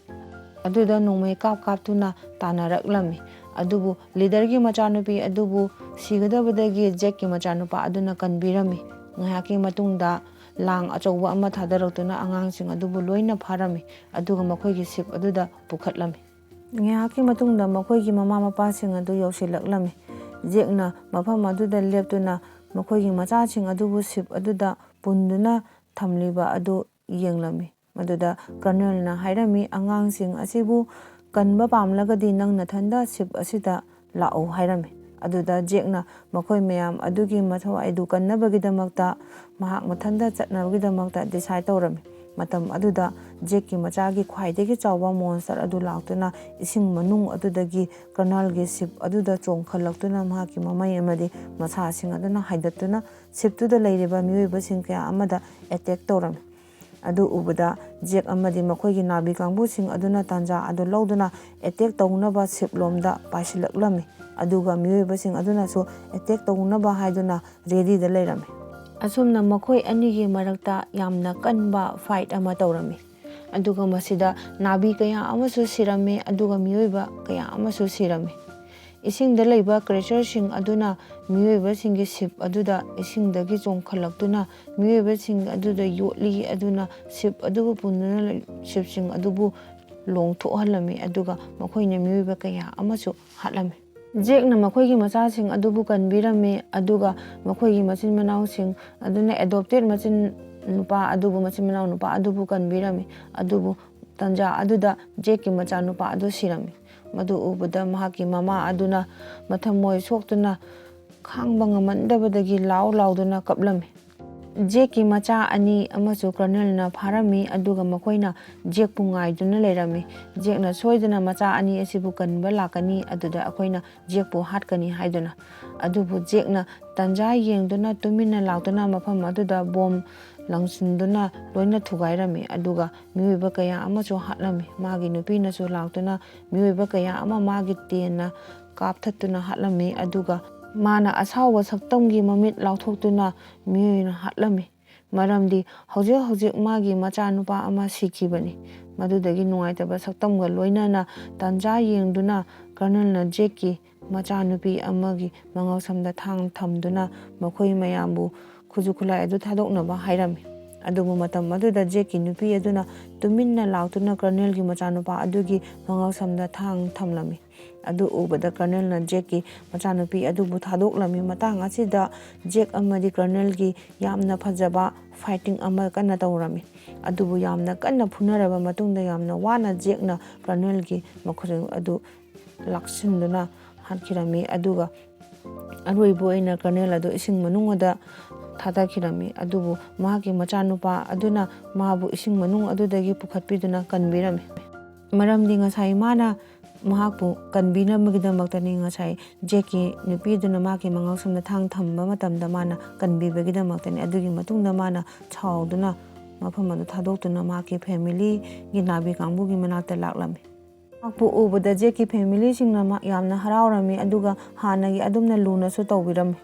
A: ꯑꯗꯨꯗ ꯅꯣꯡꯃꯩ ꯀꯥꯞꯇꯨꯅ ꯇꯥꯟꯅꯔꯛꯂꯝꯃꯤ, ꯑꯗꯨꯕꯨ ꯂꯤꯗꯔꯒꯤ ꯃꯆꯥꯅꯨꯄꯤ ꯑꯗꯨꯕꯨ ꯁꯤꯒꯗꯕꯗꯒꯤ ꯖꯦꯛꯀꯤ ꯃꯆꯥꯅꯨꯄꯥ ꯑꯗꯨꯅ ꯀꯟꯕꯤꯔꯝꯃꯤ꯫ ꯉꯥꯏꯍꯥꯛꯀꯤ ꯃꯇꯨꯡꯗ ꯂꯥꯡ ꯑꯆꯧꯕ ꯑꯃ ꯊꯥꯗꯔꯛꯇꯨꯅ ꯑꯉꯥꯡꯁꯤꯡ ꯑꯗꯨꯕꯨ ꯂꯣꯏꯅ ꯐꯥꯔꯝꯃꯤ, ꯑꯗꯨꯒ ꯃꯈꯣꯏꯒꯤ ꯁꯤꯞ ꯑꯗꯨꯗ ꯄꯨꯈꯠꯂꯝꯃꯤ꯫ ꯉꯥꯏꯍꯥꯛꯀꯤ ꯃꯇꯨꯡꯗ ꯃꯈꯣꯏꯒꯤ ꯃꯃꯥ-ꯃꯄꯥꯁꯤꯡ ꯑꯗꯨ ꯌꯧꯁꯤꯜꯂꯛꯂꯝꯃꯤ꯫ ꯖꯦꯛꯅ ꯃꯐꯝ ꯑꯗꯨꯗ ꯂꯦꯞꯇꯨꯅ ꯃꯈꯣꯏꯒꯤ ꯃꯆꯥꯁꯤꯡ ꯑꯗꯨꯕꯨ ꯁꯤꯞ ꯑꯗꯨꯗ ꯄꯨꯟꯗꯨꯅ ꯊꯝꯂꯤꯕ ꯑꯗꯨ ꯌꯦꯡꯂꯝꯃꯤ꯫ ꯃꯗꯨꯗ ꯀꯔꯅꯜꯅ ꯍꯥꯏꯔꯝꯃꯤ, "ꯑꯉꯥꯡꯁꯤꯡ ꯑꯁꯤꯕꯨ ꯀꯟꯕ ꯄꯥꯝꯂꯒꯗꯤ ꯅꯪ ꯅꯊꯟꯗ ꯁꯤꯞ ꯑꯁꯤꯗ ꯂꯥꯛꯎ" ꯍꯥꯏꯔꯝꯃꯤ꯫ ꯑꯗꯨꯗ ꯖꯦꯛꯅ ꯃꯈꯣꯏ ꯃꯌꯥꯝ ꯑꯗꯨꯒꯤ ꯃꯊꯧ ꯑꯗꯨ ꯀꯟꯅꯕꯒꯤꯗꯃꯛꯇ ꯃꯍꯥꯛ ꯃꯊꯟꯇ ꯆꯠꯅꯕꯒꯤꯗꯃꯛꯇ ꯗꯤꯁꯥꯏꯠ ꯇꯧꯔꯝꯃꯤ꯫ ꯃꯇꯝ ꯑꯗꯨꯗ ꯖꯦꯛꯀꯤ ꯃꯆꯥꯒꯤ ꯈ꯭ꯋꯥꯏꯗꯒꯤ ꯆꯥꯎꯕ ꯃꯣꯟꯁꯇꯔ ꯑꯗꯨ ꯂꯥꯛꯇꯨꯅ ꯏꯁꯤꯡ ꯃꯅꯨꯡ ꯑꯗꯨꯗꯒꯤ ꯀꯔꯅꯜꯒꯤ ꯁꯤꯞ ꯑꯗꯨꯗ ꯆꯣꯡꯈꯠꯂꯛꯇꯨꯅ ꯃꯍꯥꯛꯀꯤ ꯃꯃꯩ ꯑꯃꯗꯤ ꯃꯁꯥꯁꯤꯡ ꯑꯗꯨꯅ ꯍꯥꯏꯗꯠꯇꯨꯅ ꯁꯤꯞꯇꯨꯗ ꯂꯩꯔꯤꯕ ꯃꯤꯑꯣꯏꯕꯁꯤꯡ ꯀꯌꯥ ꯑꯃꯗ ꯑꯦꯇꯦꯛ ꯇꯧꯔꯝꯃꯤ꯫ ꯑꯗꯨ ꯎꯕꯗ ꯖꯦꯛ ꯑꯃꯗꯤ ꯃꯈꯣꯏꯒꯤ ꯅꯥꯚꯤ ꯀꯥꯡꯕꯨꯁꯤꯡ ꯑꯗꯨꯅ ꯇꯥꯟꯖꯥ ꯑꯗꯨ ꯂꯧꯗꯨꯅ ꯑꯦꯇꯦꯛ ꯇꯧꯅꯕ ꯁꯤꯞꯂꯣꯝꯗ ꯄꯥꯏꯁꯤꯜꯂꯛꯂꯝꯃꯤ, ꯑꯗꯨꯒ ꯃꯤꯑꯣꯏꯕꯁꯤꯡ ꯑꯗꯨꯅꯁꯨ ꯑꯦꯇꯦꯛ ꯇꯧꯅꯕ ꯍꯥꯏꯗꯨꯅ ꯔꯦꯗꯤꯗ ꯂꯩꯔꯝꯃꯤ꯫ ꯑꯁꯨꯝꯅ ꯃꯈꯣꯏ ꯑꯅꯤꯒꯤ ꯃꯔꯛꯇ ꯌꯥꯝꯅ ꯀꯟꯕ ꯐꯥꯏꯠ ꯑꯃ ꯇꯧꯔꯝꯃꯤ, ꯑꯗꯨꯒ ꯃꯁꯤꯗ ꯅꯥꯚꯤ ꯀꯌꯥ ꯑꯃꯁꯨ ꯁꯤꯔꯝꯃꯤ, ꯑꯗꯨꯒ ꯃꯤꯑꯣꯏꯕ ꯀꯌꯥ ꯑꯃꯁꯨ ꯁꯤꯔꯝꯃꯤ꯫ ꯏꯁꯤꯡꯗ ꯂꯩꯕ ꯀ꯭ꯔꯦꯆꯔꯁꯤꯡ ꯑꯗꯨꯅ ꯃꯤꯑꯣꯏꯕꯁꯤꯡꯒꯤ ꯁꯤꯞ ꯑꯗꯨꯗ ꯏꯁꯤꯡꯗꯒꯤ ꯆꯣꯡꯈꯠꯂꯛꯇꯨꯅ ꯃꯤꯑꯣꯏꯕꯁꯤꯡ ꯑꯗꯨꯗ ꯌꯣꯠꯂꯤ, ꯑꯗꯨꯅ ꯁꯤꯞ ꯑꯗꯨꯕꯨ ꯄꯨꯟꯗꯨꯅ ꯁꯤꯞꯁꯤꯡ ꯑꯗꯨꯕꯨ ꯂꯣꯡꯊꯣꯛꯍꯜꯂꯝꯃꯤ, ꯑꯗꯨꯒ ꯃꯈꯣꯏꯅ ꯃꯤꯑꯣꯏꯕ ꯀꯌꯥ ꯑꯃꯁꯨ ꯍꯥꯠꯂꯝꯃꯤ꯫ ꯖꯦꯛꯅ ꯃꯈꯣꯏꯒꯤ ꯃꯆꯥꯁꯤꯡ ꯑꯗꯨꯕꯨ ꯀꯟꯕꯤꯔꯝꯃꯤ, ꯑꯗꯨꯒ ꯃꯈꯣꯏꯒꯤ ꯃꯆꯤꯟ ꯃꯅꯥꯎꯁꯤꯡ ꯑꯗꯨꯅ ꯑꯦꯗꯣꯞꯇꯦꯠ ꯃꯆꯤꯟ ꯃꯅꯥꯎ ꯅꯨꯄꯥ ꯑꯗꯨꯕꯨ ꯀꯟꯕꯤꯔꯝꯃꯤ, ꯑꯗꯨꯕꯨ ꯇꯥꯟꯖꯥ ꯑꯗꯨꯗ ꯖꯦꯛꯀꯤ ꯃꯆꯥꯅꯨꯄꯥ ꯑꯗꯨ ꯁꯤꯔꯝꯃꯤ꯫ ꯃꯗꯨ ꯎꯕꯗ ꯃꯍꯥꯛꯀꯤ ꯃꯃꯥ ꯑꯗꯨꯅ ꯃꯊꯃꯣꯏ ꯁꯣꯛꯇꯨꯅ ꯈꯥꯡꯕ ꯉꯝꯃꯟꯗꯕꯗꯒꯤ ꯂꯥꯎꯗꯨꯅ ꯀꯞꯂꯝꯃꯤ꯫ ꯖꯦꯛꯀꯤ ꯃꯆꯥ ꯑꯅꯤ ꯑꯃꯁꯨ ꯀꯔꯅꯜꯅ ꯐꯥꯔꯝꯃꯤ, ꯑꯗꯨꯒ ꯃꯈꯣꯏꯅ ꯖꯦꯛꯄꯨ ꯉꯥꯏꯗꯨꯅ ꯂꯩꯔꯝꯃꯤ꯫ ꯖꯦꯛꯅ ꯁꯣꯏꯗꯅ ꯃꯆꯥ ꯑꯅꯤ ꯑꯁꯤꯕꯨ ꯀꯟꯕ ꯂꯥꯛꯀꯅꯤ, ꯑꯗꯨꯗ ꯑꯩꯈꯣꯏꯅ ꯖꯦꯛꯄꯨ ꯍꯥꯠꯀꯅꯤ ꯍꯥꯏꯗꯨꯅ꯫ ꯑꯗꯨꯕꯨ ꯖꯦꯛꯅ ꯇꯥꯟꯖꯥ ꯌꯦꯡꯗꯨꯅ ꯇꯨꯃꯤꯟꯅ ꯂꯥꯛꯇꯨꯅ ꯃꯐꯝ ꯑꯗꯨꯗ ꯕꯣꯝ ꯂꯪꯁꯤꯟꯗꯨꯅ ꯂꯣꯏꯅ ꯊꯨꯒꯥꯏꯔꯝꯃꯤ, ꯑꯗꯨꯒ ꯃꯤꯑꯣꯏꯕ ꯀꯌꯥ ꯑꯃꯁꯨ ꯍꯥꯠꯂꯝꯃꯤ꯫ ꯃꯥꯒꯤ ꯅꯨꯄꯤꯅꯁꯨ ꯂꯥꯛꯇꯨꯅ ꯃꯤꯑꯣꯏꯕ ꯀꯌꯥ ꯑꯃ ꯃꯥꯒꯤ ꯇꯦꯟꯅ ꯀꯥꯞꯊꯠꯇꯨꯅ ꯍꯥꯠꯂꯝꯃꯤ, ꯑꯗꯨꯒ ꯃꯥꯅ ꯑꯁꯥꯎꯕ ꯁꯛꯇꯝꯒꯤ ꯃꯃꯤꯠ ꯂꯥꯎꯊꯣꯛꯇꯨꯅ ꯃꯤꯑꯣꯏꯅ ꯍꯥꯠꯂꯝꯃꯤ, ꯃꯔꯝꯗꯤ ꯍꯧꯖꯤꯛ ꯃꯥꯒꯤ ꯃꯆꯥꯅꯨꯄꯥ ꯑꯃ ꯁꯤꯈꯤꯕꯅꯤ꯫ ꯃꯗꯨꯗꯒꯤ ꯅꯨꯡꯉꯥꯏꯇꯕ ꯁꯛꯇꯝꯒ ꯂꯣꯏꯅꯅ ꯇꯥꯟꯖꯥ ꯌꯦꯡꯗꯨꯅ ꯀꯔꯅꯜꯅ ꯖꯦꯛꯀꯤ ꯃꯆꯥꯅꯨꯄꯤ ꯑꯃꯒꯤ ꯃꯉꯛꯁꯝꯗ ꯊꯥꯡ ꯊꯝꯗꯨꯅ ꯃꯈꯣꯏ ꯃꯌꯥꯝꯕꯨ ꯈꯨꯠꯁꯨ ꯈꯨꯠꯂꯥꯏ ꯑꯗꯨ ꯊꯥꯗꯣꯛꯅꯕ ꯍꯥꯏꯔꯝꯃꯤ꯫ ꯑꯗꯨꯕꯨ ꯃꯇꯝ ꯑꯗꯨꯗ ꯖꯦꯛꯀꯤ ꯅꯨꯄꯤ ꯑꯗꯨꯅ ꯇꯨꯃꯤꯟꯅ ꯂꯥꯛꯇꯨꯅ ꯀꯔꯅꯜꯒꯤ ꯃꯆꯥꯅꯨꯄꯥ ꯑꯗꯨꯒꯤ ꯃꯉꯛꯁꯝꯗ ꯊꯥꯡ ꯊꯝꯂꯝꯃꯤ꯫ ꯑꯗꯨ ꯎꯕꯗ ꯀꯔꯅꯜꯅ ꯖꯦꯛꯀꯤ ꯃꯆꯥꯅꯨꯄꯤ ꯑꯗꯨꯕꯨ ꯊꯥꯗꯣꯛꯂꯝꯃꯤ꯫ ꯃꯇꯥꯡ ꯑꯁꯤꯗ ꯖꯦꯛ ꯑꯃꯗꯤ ꯀꯔꯅꯜꯒꯤ ꯌꯥꯝꯅ ꯐꯖꯕ ꯐꯥꯏꯇꯤꯡ ꯑꯃ ꯀꯟꯅ ꯇꯧꯔꯝꯃꯤ, ꯑꯗꯨꯕꯨ ꯌꯥꯝꯅ ꯀꯟꯅ ꯐꯨꯅꯔꯕ ꯃꯇꯨꯡꯗ ꯌꯥꯝꯅ ꯋꯥꯅ ꯖꯦꯛꯅ ꯀꯔꯅꯜꯒꯤ ꯃꯈꯨꯠ ꯑꯗꯨ ꯂꯥꯛꯁꯤꯟꯗꯨꯅ ꯍꯥꯠꯈꯤꯔꯝꯃꯤ, ꯑꯗꯨꯒ ꯑꯔꯣꯏꯕ ꯑꯣꯏꯅ ꯀꯔꯅꯜ ꯑꯗꯨ ꯏꯁꯤꯡ ꯃꯅꯨꯡꯗ ꯊꯥꯗꯈꯤꯔꯝꯃꯤ, ꯑꯗꯨꯕꯨ ꯃꯍꯥꯛꯀꯤ ꯃꯆꯥꯅꯨꯄꯥ ꯑꯗꯨꯅ ꯃꯥꯕꯨ ꯏꯁꯤꯡ ꯃꯅꯨꯡ ꯑꯗꯨꯗꯒꯤ ꯄꯨꯈꯠꯄꯤꯗꯨꯅ ꯀꯟꯕꯤꯔꯝꯃꯤ, ꯃꯔꯝꯗꯤ ꯉꯁꯥꯏ ꯃꯥꯅ ꯃꯍꯥꯛꯄꯨ ꯀꯟꯕꯤꯅꯕꯒꯤꯗꯃꯛꯇꯅꯤ ꯉꯁꯥꯏ ꯖꯦꯛꯀꯤ ꯅꯨꯄꯤꯗꯨꯅ ꯃꯥꯒꯤ ꯃꯉꯛꯁꯝꯗ ꯊꯥꯡ ꯊꯝꯕ ꯃꯇꯝꯗ ꯃꯥꯅ ꯀꯟꯕꯤꯕꯒꯤꯗꯃꯛꯇꯅꯤ꯫ ꯑꯗꯨꯒꯤ ꯃꯇꯨꯡꯗ ꯃꯥꯅ ꯁꯥꯎꯗꯨꯅ ꯃꯐꯝ ꯑꯗꯨ ꯊꯥꯗꯣꯛꯇꯨꯅ ꯃꯍꯥꯛꯀꯤ ꯐꯦꯃꯤꯂꯤꯒꯤ ꯅꯥꯚꯤ ꯀꯥꯡꯕꯨꯒꯤ ꯃꯅꯥꯛꯇ ꯂꯥꯛꯂꯝꯃꯤ꯫ ꯃꯍꯥꯛꯄꯨ ꯎꯕꯗ ꯖꯦꯛꯀꯤ ꯐꯦꯃꯤꯂꯤꯁꯤꯡꯅ ꯌꯥꯝꯅ ꯍꯔꯥꯎꯔꯝꯃꯤ, ꯑꯗꯨꯒ ꯍꯥꯟꯅꯒꯤ ꯑꯗꯨꯝꯅ ꯂꯨꯅꯁꯨ ꯇꯧꯕꯤꯔꯝꯃꯤ꯫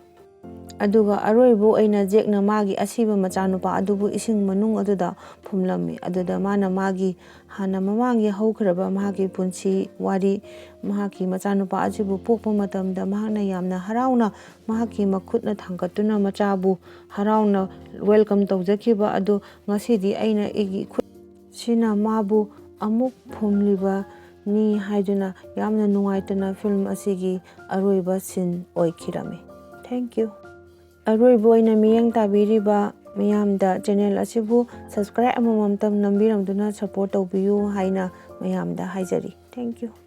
A: ꯑꯗꯨꯒ ꯑꯔꯣꯏꯕ ꯑꯣꯏꯅ ꯖꯦꯛꯅ ꯃꯥꯒꯤ ꯑꯁꯤꯕ ꯃꯆꯥꯅꯨꯄꯥ ꯑꯗꯨꯕꯨ ꯏꯁꯤꯡ ꯃꯅꯨꯡ ꯑꯗꯨꯗ ꯐꯨꯝꯂꯝꯃꯤ꯫ ꯑꯗꯨꯗ ꯃꯥꯅ ꯃꯥꯒꯤ ꯍꯥꯟꯅ ꯃꯃꯥꯡꯒꯤ ꯍꯧꯈ꯭ꯔꯕ ꯃꯍꯥꯛꯀꯤ ꯄꯨꯟꯁꯤ ꯋꯥꯔꯤ, ꯃꯍꯥꯛꯀꯤ ꯃꯆꯥꯅꯨꯄꯥ ꯑꯁꯤꯕꯨ ꯄꯣꯛꯄ ꯃꯇꯝꯗ ꯃꯍꯥꯛꯅ ꯌꯥꯝꯅ ꯍꯔꯥꯎꯅ ꯃꯍꯥꯛꯀꯤ ꯃꯈꯨꯠꯅ ꯊꯥꯡꯒꯠꯇꯨꯅ ꯃꯆꯥꯕꯨ ꯍꯔꯥꯎꯅ ꯋꯦꯜꯀꯝ ꯇꯧꯖꯈꯤꯕ ꯑꯗꯨ ꯉꯁꯤꯗꯤ ꯑꯩꯅ ꯑꯩꯒꯤ ꯈꯨꯠꯁꯤꯅ ꯃꯥꯕꯨ ꯑꯃꯨꯛ ꯐꯨꯝꯂꯤꯕ ꯅꯤ ꯍꯥꯏꯗꯨꯅ ꯌꯥꯝꯅ ꯅꯨꯡꯉꯥꯏꯇꯅ ꯐꯤꯜꯝ ꯑꯁꯤꯒꯤ ꯑꯔꯣꯏꯕ ꯁꯤꯟ ꯑꯣꯏꯈꯤꯔꯝꯃꯤ꯫ Thank you. ꯑꯔꯣꯏꯕ ꯑꯣꯏꯅ ꯃꯤꯠꯌꯦꯡ ꯇꯥꯕꯤꯔꯤꯕ ꯃꯌꯥꯝꯗ ꯆꯦꯅꯦꯜ ꯑꯁꯤꯕꯨ ꯁꯕꯁꯀ꯭ꯔꯥꯏꯕ ꯑꯃꯃꯝꯇꯪ ꯅꯝꯕꯤꯔꯝꯗꯨꯅ ꯁꯄꯣꯔꯠ ꯇꯧꯕꯤꯌꯨ ꯍꯥꯏꯅ ꯃꯌꯥꯝꯗ ꯍꯥꯏꯖꯔꯤ꯫ Thank you.